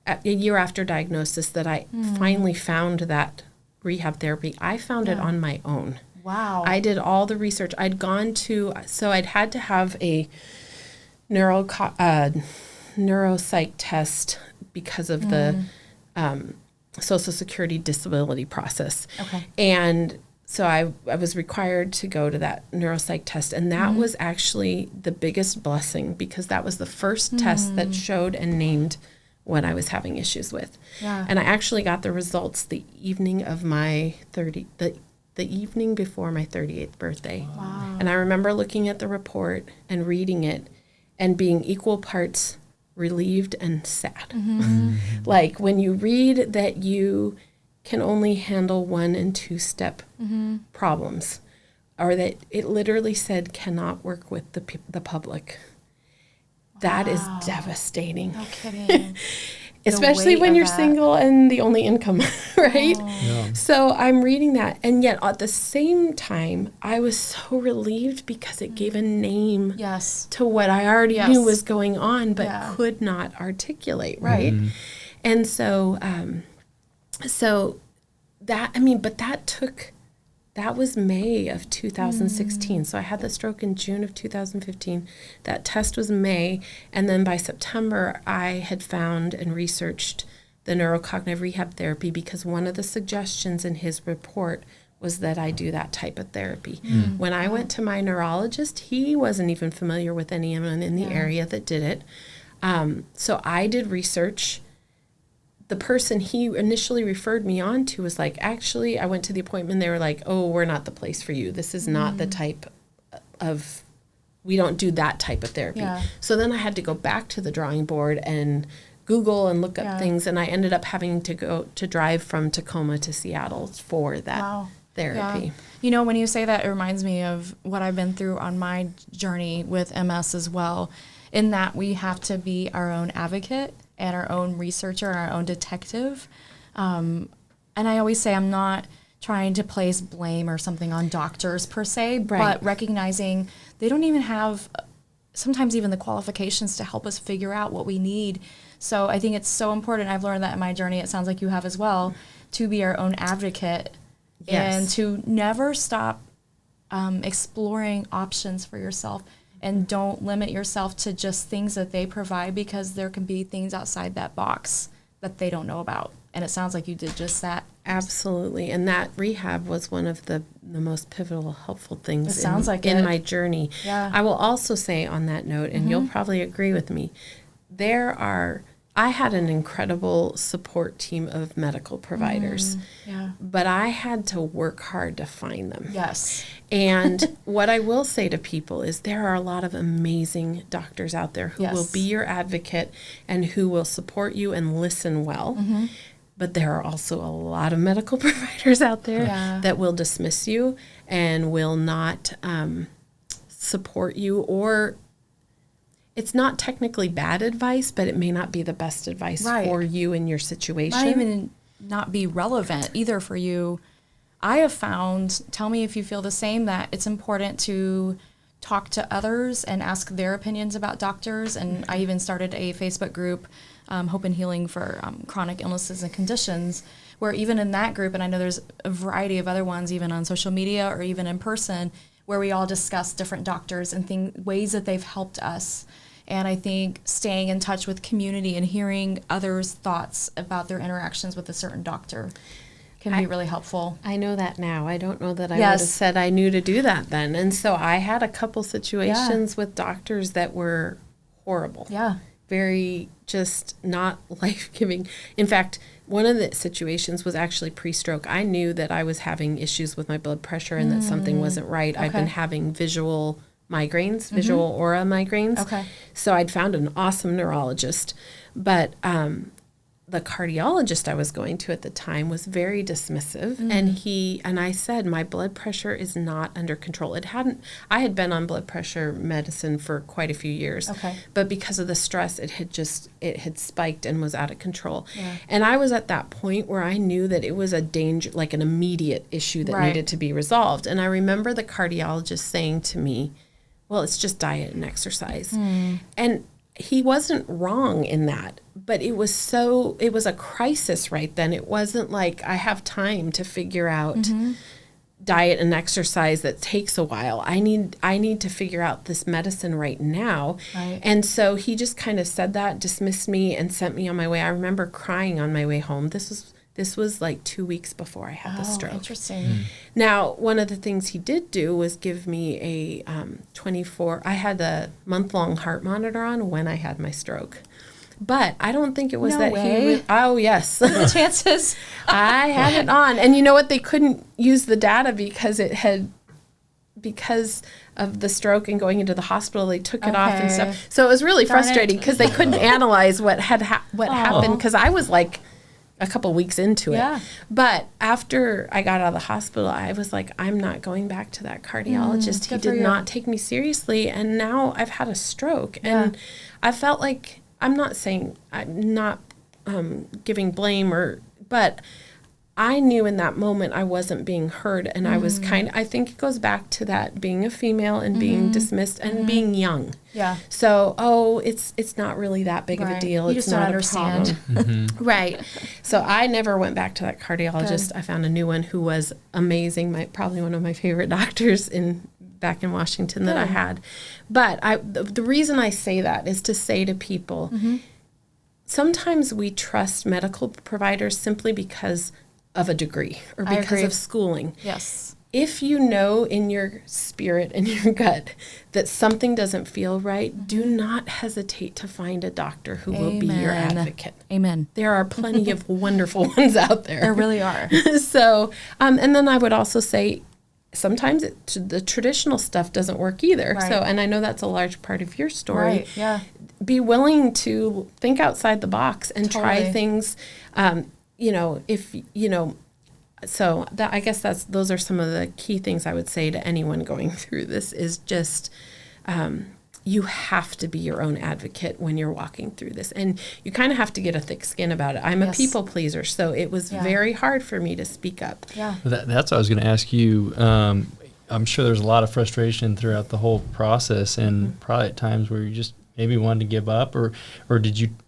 a year after diagnosis that I finally found that rehab therapy. I found it on my own. Wow. I did all the research. I'd had to have a neuropsych test because of the Social Security disability process. Okay. And so I was required to go to that neuropsych test, and that was actually the biggest blessing, because that was the first test that showed and named what I was having issues with. Yeah. And I actually got the results the evening of my the evening before my 38th birthday. Wow. And I remember looking at the report and reading it and being equal parts relieved and sad. Like when you read that you can only handle 1 and 2 step problems, or that it literally said cannot work with the public. That is devastating. No kidding. Especially when you're single and the only income, right? Oh. Yeah. So I'm reading that, and yet at the same time, I was so relieved because it gave a name to what I already knew was going on, but could not articulate, right? And so, that was May of 2016. So I had the stroke in June of 2015. That test was May. And then by September, I had found and researched the neurocognitive rehab therapy, because one of the suggestions in his report was that I do that type of therapy. When I went to my neurologist, he wasn't even familiar with anyone in the area that did it. So I did research. The person he initially referred me on to was like, actually, I went to the appointment. They were like, oh, we're not the place for you. This is not the type of, we don't do that type of therapy. Yeah. So then I had to go back to the drawing board and Google and look up things. And I ended up having to drive from Tacoma to Seattle for that therapy. Yeah. You know, when you say that, it reminds me of what I've been through on my journey with MS as well, in that we have to be our own advocate and our own researcher, our own detective. And I always say I'm not trying to place blame or something on doctors per se, but recognizing they don't even have sometimes even the qualifications to help us figure out what we need. So I think it's so important. I've learned that in my journey. It sounds like you have as well, to be our own advocate and to never stop exploring options for yourself. And don't limit yourself to just things that they provide, because there can be things outside that box that they don't know about. And it sounds like you did just that. Absolutely. And that rehab was one of the most pivotal, helpful things It sounds like in my journey. Yeah. I will also say on that note, and you'll probably agree with me, I had an incredible support team of medical providers, Yeah. but I had to work hard to find them. Yes. And what I will say to people is there are a lot of amazing doctors out there who will be your advocate and who will support you and listen well. But there are also a lot of medical providers out there that will dismiss you and will not support you, or it's not technically bad advice, but it may not be the best advice for you in your situation. Not even not be relevant either for you. I have found, tell me if you feel the same, that it's important to talk to others and ask their opinions about doctors. And I even started a Facebook group, Hope and Healing for Chronic Illnesses and Conditions, where even in that group, and I know there's a variety of other ones, even on social media or even in person, where we all discuss different doctors and ways that they've helped us. And I think staying in touch with community and hearing others' thoughts about their interactions with a certain doctor can be really helpful. I know that now. I don't know that I would have said I knew to do that then. And so I had a couple situations with doctors that were horrible. Yeah. Very just not life-giving. In fact, one of the situations was actually pre-stroke. I knew that I was having issues with my blood pressure and that something wasn't right. I've been having visual migraines, visual aura migraines. Okay. So I'd found an awesome neurologist, but the cardiologist I was going to at the time was very dismissive, and I said, my blood pressure is not under control. I had been on blood pressure medicine for quite a few years, but because of the stress, it had spiked and was out of control. Yeah. And I was at that point where I knew that it was a danger, like an immediate issue that needed to be resolved. And I remember the cardiologist saying to me, well, it's just diet and exercise. And he wasn't wrong in that, but it was a crisis right then. It wasn't like I have time to figure out diet and exercise that takes a while. I need to figure out this medicine right now. Right. And so he just kind of said that, dismissed me, and sent me on my way. I remember crying on my way home. This was like 2 weeks before I had the stroke. Interesting. Now, one of the things he did do was give me I had a month-long heart monitor on when I had my stroke. But I don't think it was oh, yes. The chances. I had it on. And you know what? They couldn't use the data because of the stroke and going into the hospital, they took it off and stuff. So it was really frustrating because they couldn't analyze what happened, because I was like a couple weeks into it. Yeah. But after I got out of the hospital, I was like, I'm not going back to that cardiologist. He did not take me seriously. And now I've had a stroke. And I felt like, I'm not giving blame but I knew in that moment I wasn't being heard, and I was I think it goes back to that being a female and being dismissed and being young. Yeah. So, it's not really that big of a deal. You just don't understand. Right. So I never went back to that cardiologist. Good. I found a new one who was amazing. Probably one of my favorite doctors back in Washington that I had. But the reason I say that is to say to people, sometimes we trust medical providers simply because of a degree or because of schooling. Yes. If you know in your spirit and your gut that something doesn't feel right, do not hesitate to find a doctor who will be your advocate. Amen. There are plenty of wonderful ones out there. There really are. So, and then I would also say, sometimes the traditional stuff doesn't work either. Right. So, and I know that's a large part of your story. Right. Yeah. Be willing to think outside the box and try things. So I guess those are some of the key things I would say to anyone going through this is just, you have to be your own advocate when you're walking through this, and you kind of have to get a thick skin about it. I'm a people pleaser, so it was very hard for me to speak up. Yeah. That's what I was going to ask you. I'm sure there's a lot of frustration throughout the whole process, and probably at times where you just maybe wanted to give up, or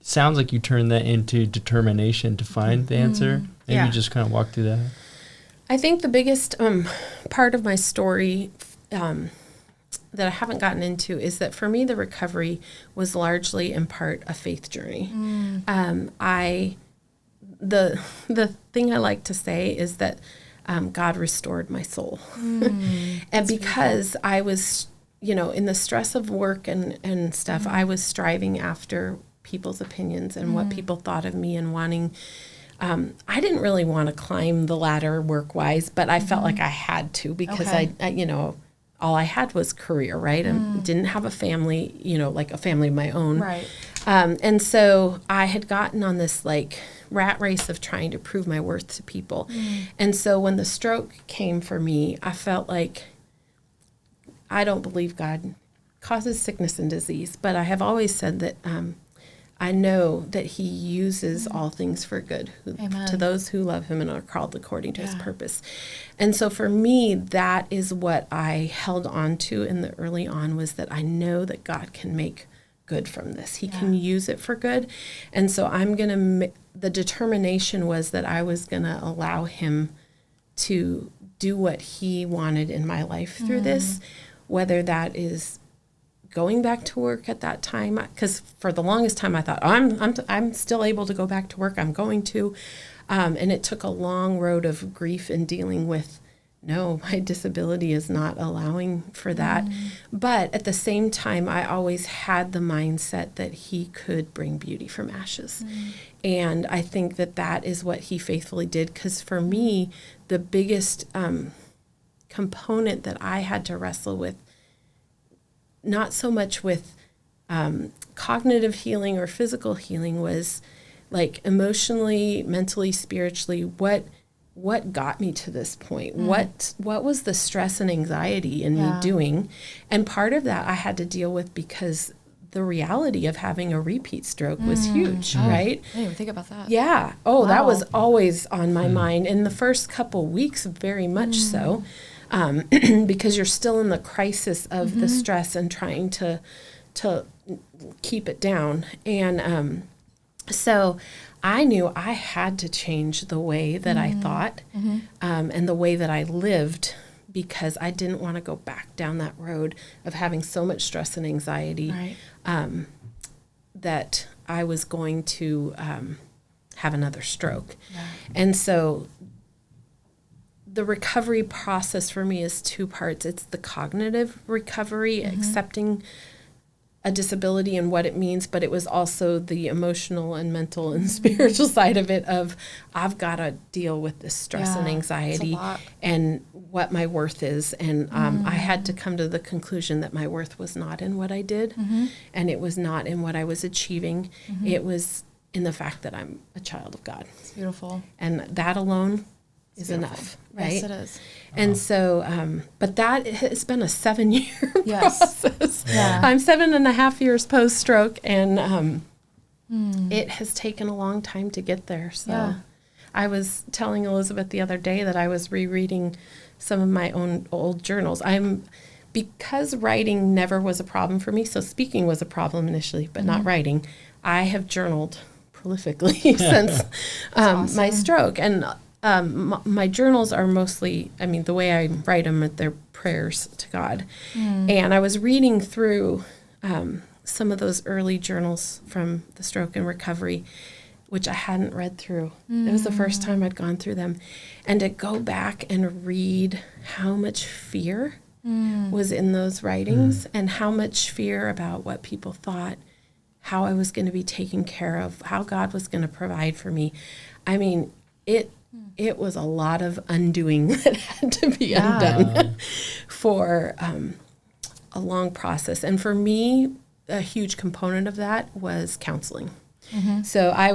sounds like you turned that into determination to find the answer. Maybe you just kind of walk through that. I think the biggest part of my story that I haven't gotten into is that for me, the recovery was largely in part a faith journey. the thing I like to say is that God restored my soul. And because beautiful. I was, in the stress of work and stuff, I was striving after people's opinions and what people thought of me and wanting, I didn't really want to climb the ladder work-wise, but I felt like I had to because I all I had was career, right? And didn't have a family, like a family of my own. Right. And so I had gotten on this like rat race of trying to prove my worth to people. And so when the stroke came for me, I felt like I don't believe God causes sickness and disease, but I have always said that I know that he uses all things for good to those who love him and are called according to his purpose. And so for me, that is what I held on to in the early on, was that I know that God can make good from this. He can use it for good. And so the determination was that I was going to allow him to do what he wanted in my life through this, whether that is going back to work at that time, because for the longest time I thought I'm still able to go back to work. I'm going to, and it took a long road of grief and dealing with, no, my disability is not allowing for that. But at the same time, I always had the mindset that he could bring beauty from ashes, and I think that is what he faithfully did. Because for me, the biggest component that I had to wrestle with, not so much with cognitive healing or physical healing, was like emotionally, mentally, spiritually, what got me to this point? What was the stress and anxiety in me doing? And part of that I had to deal with because the reality of having a repeat stroke was huge, right? I didn't even think about that. Yeah. Oh, that was always on my mind. In the first couple weeks, very much so. Because you're still in the crisis of the stress and trying to keep it down. And so I knew I had to change the way that I thought and the way that I lived, because I didn't want to go back down that road of having so much stress and anxiety that I was going to have another stroke. And so the recovery process for me is two parts. It's the cognitive recovery, accepting a disability and what it means, but it was also the emotional and mental and spiritual side of it, of I've got to deal with this stress and anxiety and what my worth is. And I had to come to the conclusion that my worth was not in what I did, and it was not in what I was achieving. It was in the fact that I'm a child of God. It's beautiful. And that alone is enough, right? Yes, it is. And so, but that has been a 7-year process. Yeah. I'm 7.5 years post-stroke, and it has taken a long time to get there. So I was telling Elizabeth the other day that I was rereading some of my own old journals. Because writing never was a problem for me, so speaking was a problem initially, but not writing, I have journaled prolifically since my stroke. And my journals are mostly, the way I write them, they're prayers to God. And I was reading through some of those early journals from the stroke and recovery, which I hadn't read through. It was the first time I'd gone through them. And to go back and read how much fear was in those writings, and how much fear about what people thought, how I was going to be taken care of, how God was going to provide for me. It was a lot of undoing that had to be undone for a long process. And for me, a huge component of that was counseling. So I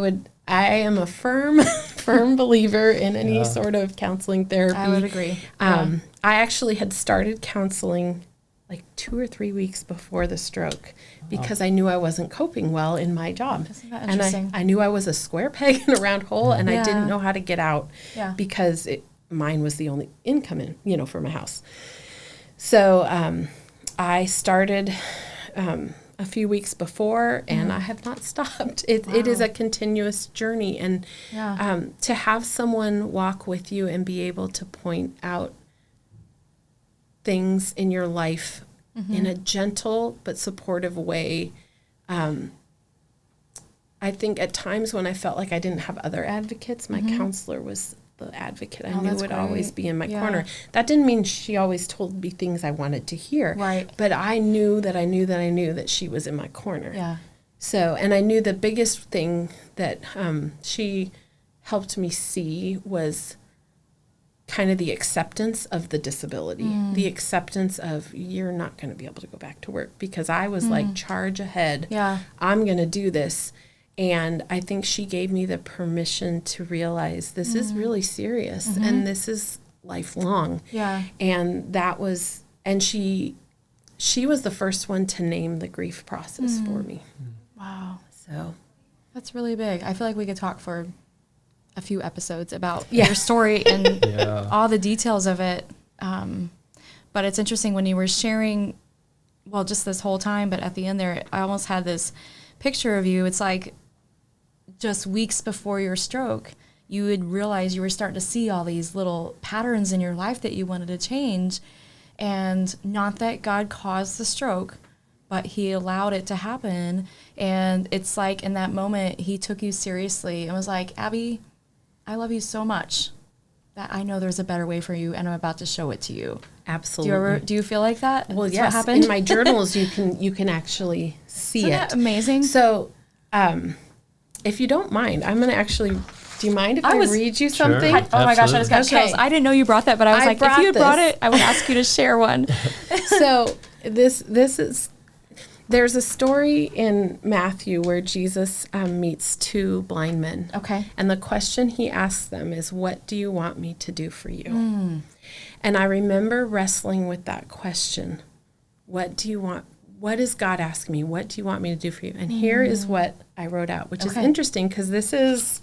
am a firm believer in any sort of counseling therapy. I would agree. I actually had started counseling like 2 or 3 weeks before the stroke, because I knew I wasn't coping well in my job. Isn't that interesting? And I knew I was a square peg in a round hole, and I didn't know how to get out because mine was the only income for my house. So I started a few weeks before, and I have not stopped. It is a continuous journey, and to have someone walk with you and be able to point out things in your life in a gentle but supportive way. I I think at times when I felt like I didn't have other advocates, my counselor was the advocate I knew would always be in my corner. That didn't mean she always told me things I wanted to hear. Right. But I knew that she was in my corner. Yeah. So, and I knew the biggest thing that she helped me see was kind of the acceptance of the disability, the acceptance of you're not going to be able to go back to work, because I was like, charge ahead. Yeah. I'm going to do this. And I think she gave me the permission to realize this is really serious and this is lifelong. Yeah. And that was, and she was the first one to name the grief process for me. Wow. So That's really big. I feel like we could talk for a few episodes about your story and all the details of it. But it's interesting when you were sharing, well, just this whole time, but at the end there, I almost had this picture of you. It's like just weeks before your stroke, you would realize you were starting to see all these little patterns in your life that you wanted to change. And not that God caused the stroke, but he allowed it to happen. And it's like in that moment, he took you seriously and was like, Abbie, I love you so much that I know there's a better way for you, and I'm about to show it to you. absolutely. Do you feel like that? Well, That's yes. what happened? In my journals, you can actually see Isn't it. that amazing? So, if you don't mind, I'm going to actually. Do you mind if I read you something? Sure. Oh my gosh, I just got Okay. chills. I didn't know you brought that, but I was like, if you had brought it, I would ask you to share one. So this is. There's a story in Matthew where Jesus meets two blind men. Okay. And the question he asks them is, "What do you want me to do for you?" And I remember wrestling with that question. What do you want? What does God ask me? What do you want me to do for you? And here is what I wrote out, which is interesting because this is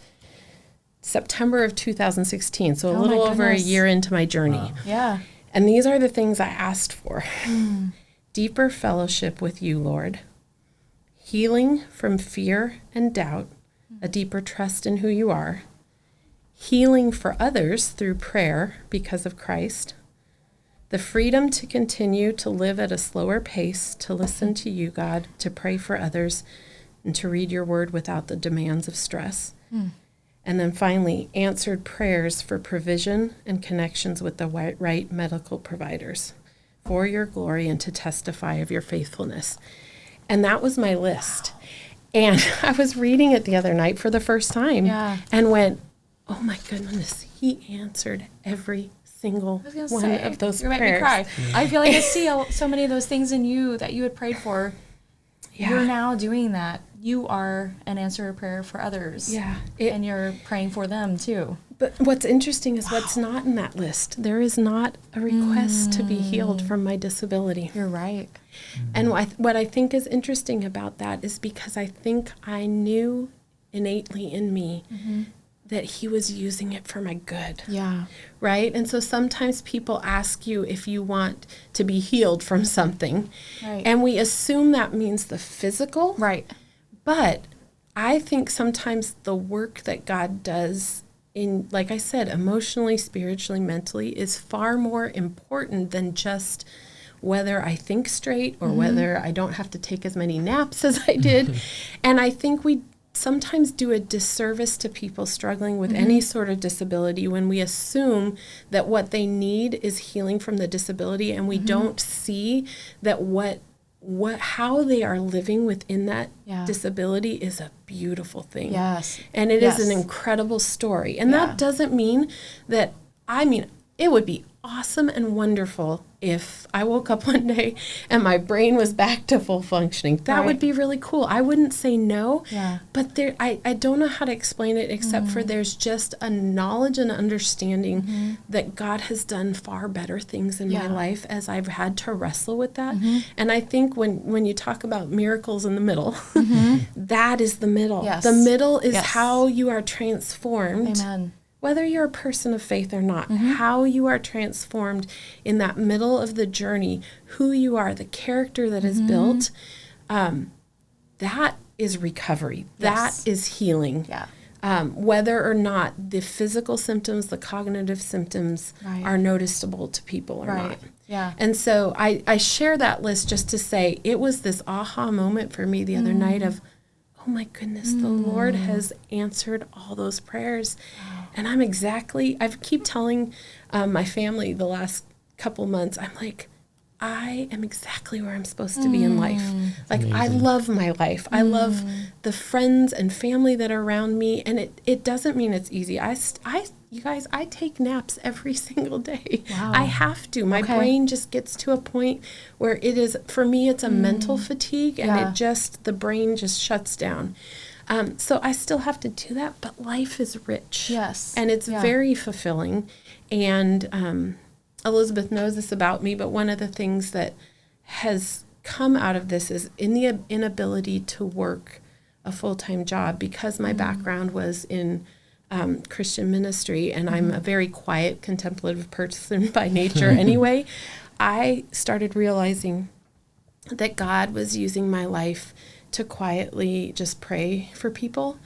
September of 2016, so a little over a year into my journey. Wow. Yeah. And these are the things I asked for. Deeper fellowship with you, Lord. Healing from fear and doubt, a deeper trust in who you are. Healing for others through prayer because of Christ. The freedom to continue to live at a slower pace, to listen to you, God, to pray for others, and to read your word without the demands of stress. And then finally, answered prayers for provision and connections with the right medical providers for your glory and to testify of your faithfulness. And that was my list. And I was reading it the other night for the first time and went, oh my goodness, he answered every single one of those you prayers. make me cry. I feel like I see so many of those things in you that you had prayed for. Yeah. You're now doing that. You are an answer to prayer for others. Yeah. And you're praying for them too. But what's interesting is what's not in that list. There is not a request to be healed from my disability. You're right. And what I think is interesting about that is because I think I knew innately in me that he was using it for my good. Yeah. Right? And so sometimes people ask you if you want to be healed from something. Right. And we assume that means the physical. Right. But I think sometimes the work that God does in, like I said, emotionally, spiritually, mentally, is far more important than just whether I think straight or whether I don't have to take as many naps as I did. And I think we sometimes do a disservice to people struggling with any sort of disability when we assume that what they need is healing from the disability, and we don't see that how they are living within that disability is a beautiful thing. Yes. And it is an incredible story. And that doesn't mean that, it would be awesome and wonderful if I woke up one day and my brain was back to full functioning. That would be really cool. I wouldn't say no. Yeah. But I don't know how to explain it except for there's just a knowledge and understanding that God has done far better things in my life as I've had to wrestle with that. And I think when you talk about miracles in the middle, that is the middle. Yes. The middle is how you are transformed. Amen. Whether you're a person of faith or not, how you are transformed in that middle of the journey, who you are, the character that is built, that is recovery. That is healing. Yeah. Whether or not the physical symptoms, the cognitive symptoms are noticeable to people or not. Yeah. And so I share that list just to say it was this aha moment for me the other night of, oh my goodness, the Lord has answered all those prayers. Wow. And I keep telling my family the last couple months, I'm like, I am exactly where I'm supposed to be in life. Like, amazing. I love my life. I love the friends and family that are around me. And it doesn't mean it's easy. You guys, I take naps every single day. Wow. I have to. My brain just gets to a point where it is, for me, it's a mental fatigue, and the brain just shuts down. So I still have to do that, but life is rich. Yes. And it's very fulfilling. And Elizabeth knows this about me, but one of the things that has come out of this is in the inability to work a full-time job, because my background was in Christian ministry, and I'm a very quiet, contemplative person by nature anyway. I started realizing that God was using my life to quietly just pray for people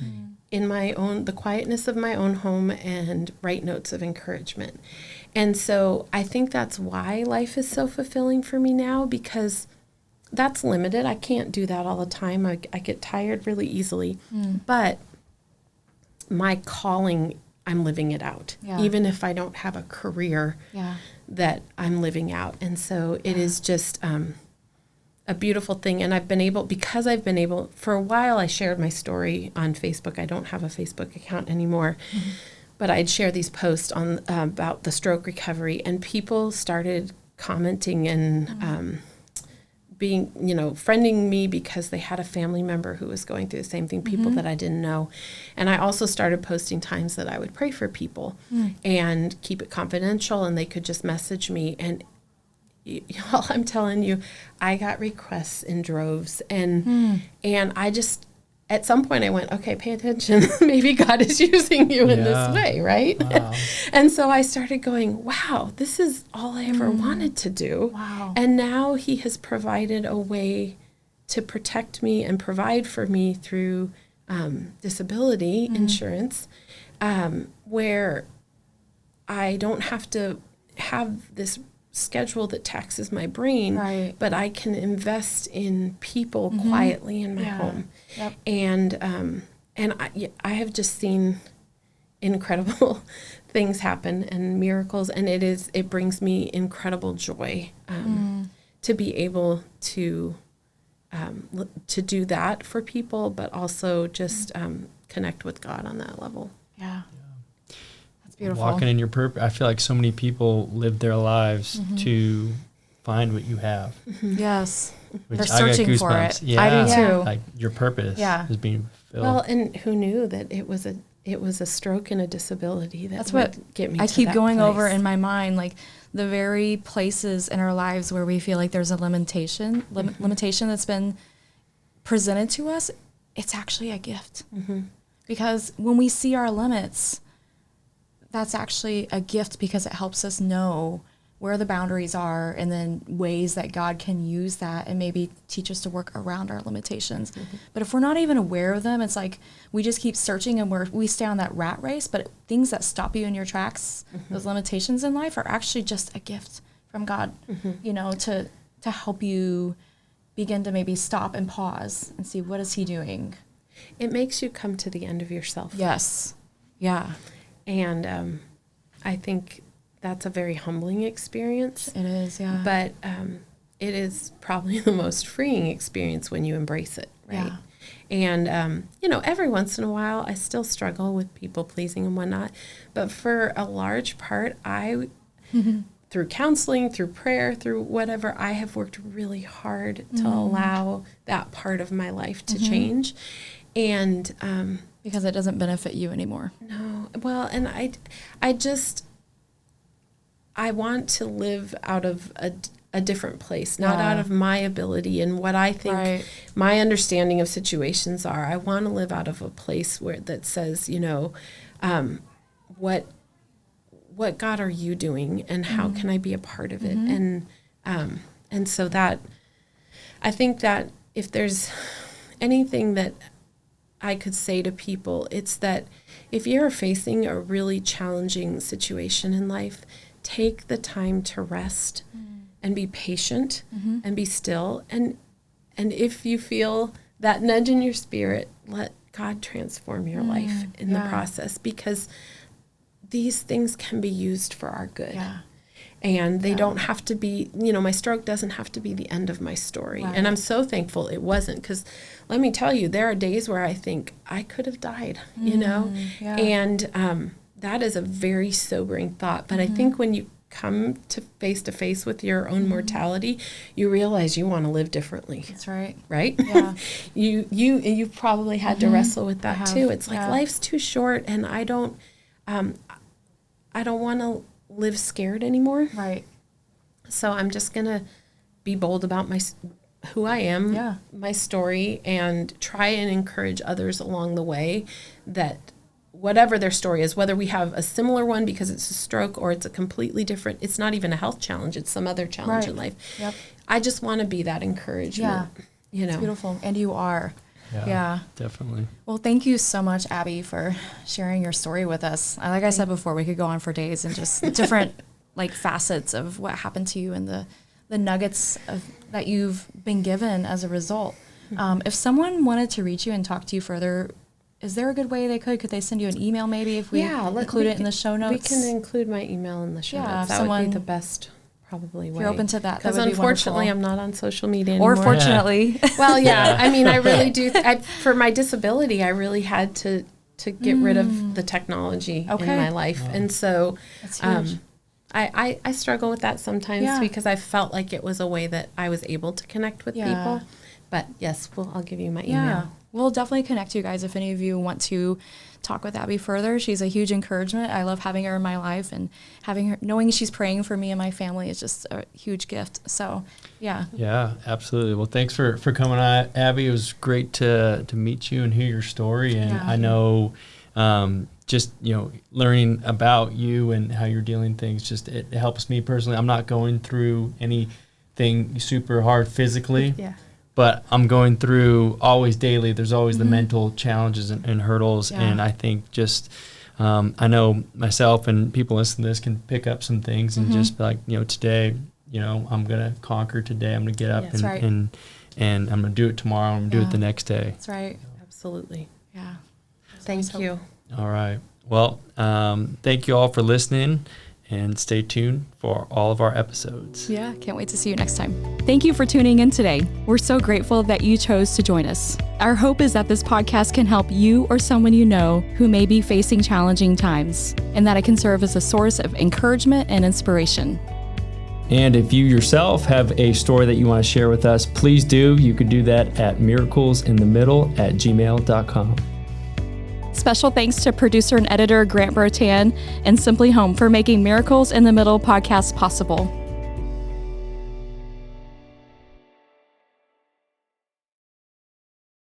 in the quietness of my own home, and write notes of encouragement. And so I think that's why life is so fulfilling for me now, because that's limited. I can't do that all the time. I get tired really easily. But my calling, I'm living it out, even if I don't have a career that I'm living out. And so it is just a beautiful thing. And because I've been able, for a while I shared my story on Facebook. I don't have a Facebook account anymore. But I'd share these posts on about the stroke recovery, and people started commenting and being, friending me because they had a family member who was going through the same thing, people that I didn't know. And I also started posting times that I would pray for people and keep it confidential, and they could just message me. And y'all, I'm telling you, I got requests in droves, and I just, at some point I went, okay, pay attention. Maybe God is using you in this way, right? Wow. And so I started going, wow, this is all I ever wanted to do. Wow. And now he has provided a way to protect me and provide for me through disability insurance, where I don't have to have this schedule that taxes my brain, but I can invest in people quietly in my home. Yep. And I have just seen incredible things happen and miracles, and it brings me incredible joy to be able to do that for people, but also just connect with God on that level. Yeah. Beautiful. Walking in your purpose. I feel like so many people live their lives to find what you have. Yes. Which they're searching for it. Yeah. I do too. Like your purpose is being filled. Well, and who knew that it was a stroke and a disability that's what get me. I keep going over in my mind, like the very places in our lives where we feel like there's a limitation that's been presented to us. It's actually a gift, because when we see our limits, that's actually a gift, because it helps us know where the boundaries are, and then ways that God can use that and maybe teach us to work around our limitations. But if we're not even aware of them, it's like we just keep searching, and we stay on that rat race. But things that stop you in your tracks, those limitations in life, are actually just a gift from God, to help you begin to maybe stop and pause and see, what is he doing? It makes you come to the end of yourself. Yes. Yeah. And I think that's a very humbling experience. It is, yeah. But it is probably the most freeing experience when you embrace it, right? Yeah. And, every once in a while, I still struggle with people pleasing and whatnot. But for a large part, through counseling, through prayer, through whatever, I have worked really hard to allow that part of my life to change. And because it doesn't benefit you anymore. No. Well, and I want to live out of a different place, not out of my ability and what I think my understanding of situations are. I want to live out of a place that says, what God are you doing, and how can I be a part of it? And so that, I think that if there's anything that I could say to people, it's that if you're facing a really challenging situation in life, take the time to rest and be patient and be still. And if you feel that nudge in your spirit, let God transform your life in the process, because these things can be used for our good. Yeah. And they don't have to be, my stroke doesn't have to be the end of my story. Right. And I'm so thankful it wasn't, because let me tell you, there are days where I think I could have died, Yeah. And that is a very sobering thought. But I think when you come to face with your own mortality, you realize you want to live differently. That's right. Right? Yeah. You've probably had to wrestle with that too. It's like, Yeah. life's too short, and I don't want to live scared anymore. Right. So I'm just going to be bold about who I am, my story, and try and encourage others along the way that whatever their story is, whether we have a similar one because it's a stroke or it's a completely different, it's not even a health challenge, it's some other challenge in life. Yep. I just want to be that encouragement. It's beautiful. And you are. Yeah. Definitely. Well, thank you so much, Abbie, for sharing your story with us. Like I said before, we could go on for days and just different facets of what happened to you and the nuggets that you've been given as a result. If someone wanted to reach you and talk to you further, is there a good way they could? Could they send you an email maybe if we include it in the show notes? We can include my email in the show notes. That would be the best probably way. If you're open to that, because would be unfortunately wonderful. I'm not on social media anymore. Or fortunately. Well, I mean, I really do. For my disability, I really had to get rid of the technology in my life. And so That's huge. I struggle with that sometimes because I felt like it was a way that I was able to connect with people. But yes, I'll give you my email. Yeah. We'll definitely connect you guys if any of you want to talk with Abbie further. She's a huge encouragement. I love having her in my life, and having her, knowing she's praying for me and my family is just a huge gift. So, yeah. Yeah, absolutely. Well, thanks for coming on, Abbie. It was great to meet you and hear your story. And I know just, learning about you and how you're dealing things, just it helps me personally. I'm not going through anything super hard physically. Yeah. But I'm going through always daily. There's always the mental challenges and hurdles. Yeah. And I think just, I know myself and people listening to this can pick up some things and just be like, today, I'm going to conquer today. I'm going to get up and I'm going to do it tomorrow. I'm going to do it the next day. That's right. Absolutely. Yeah. Thank you. All right. Well, thank you all for listening. And stay tuned for all of our episodes. Yeah, can't wait to see you next time. Thank you for tuning in today. We're so grateful that you chose to join us. Our hope is that this podcast can help you or someone you know who may be facing challenging times, and that it can serve as a source of encouragement and inspiration. And if you yourself have a story that you want to share with us, please do. You could do that at miraclesinthemiddle@gmail.com. Special thanks to producer and editor Grant Bertan and Simply Home for making Miracles in the Middle podcast possible.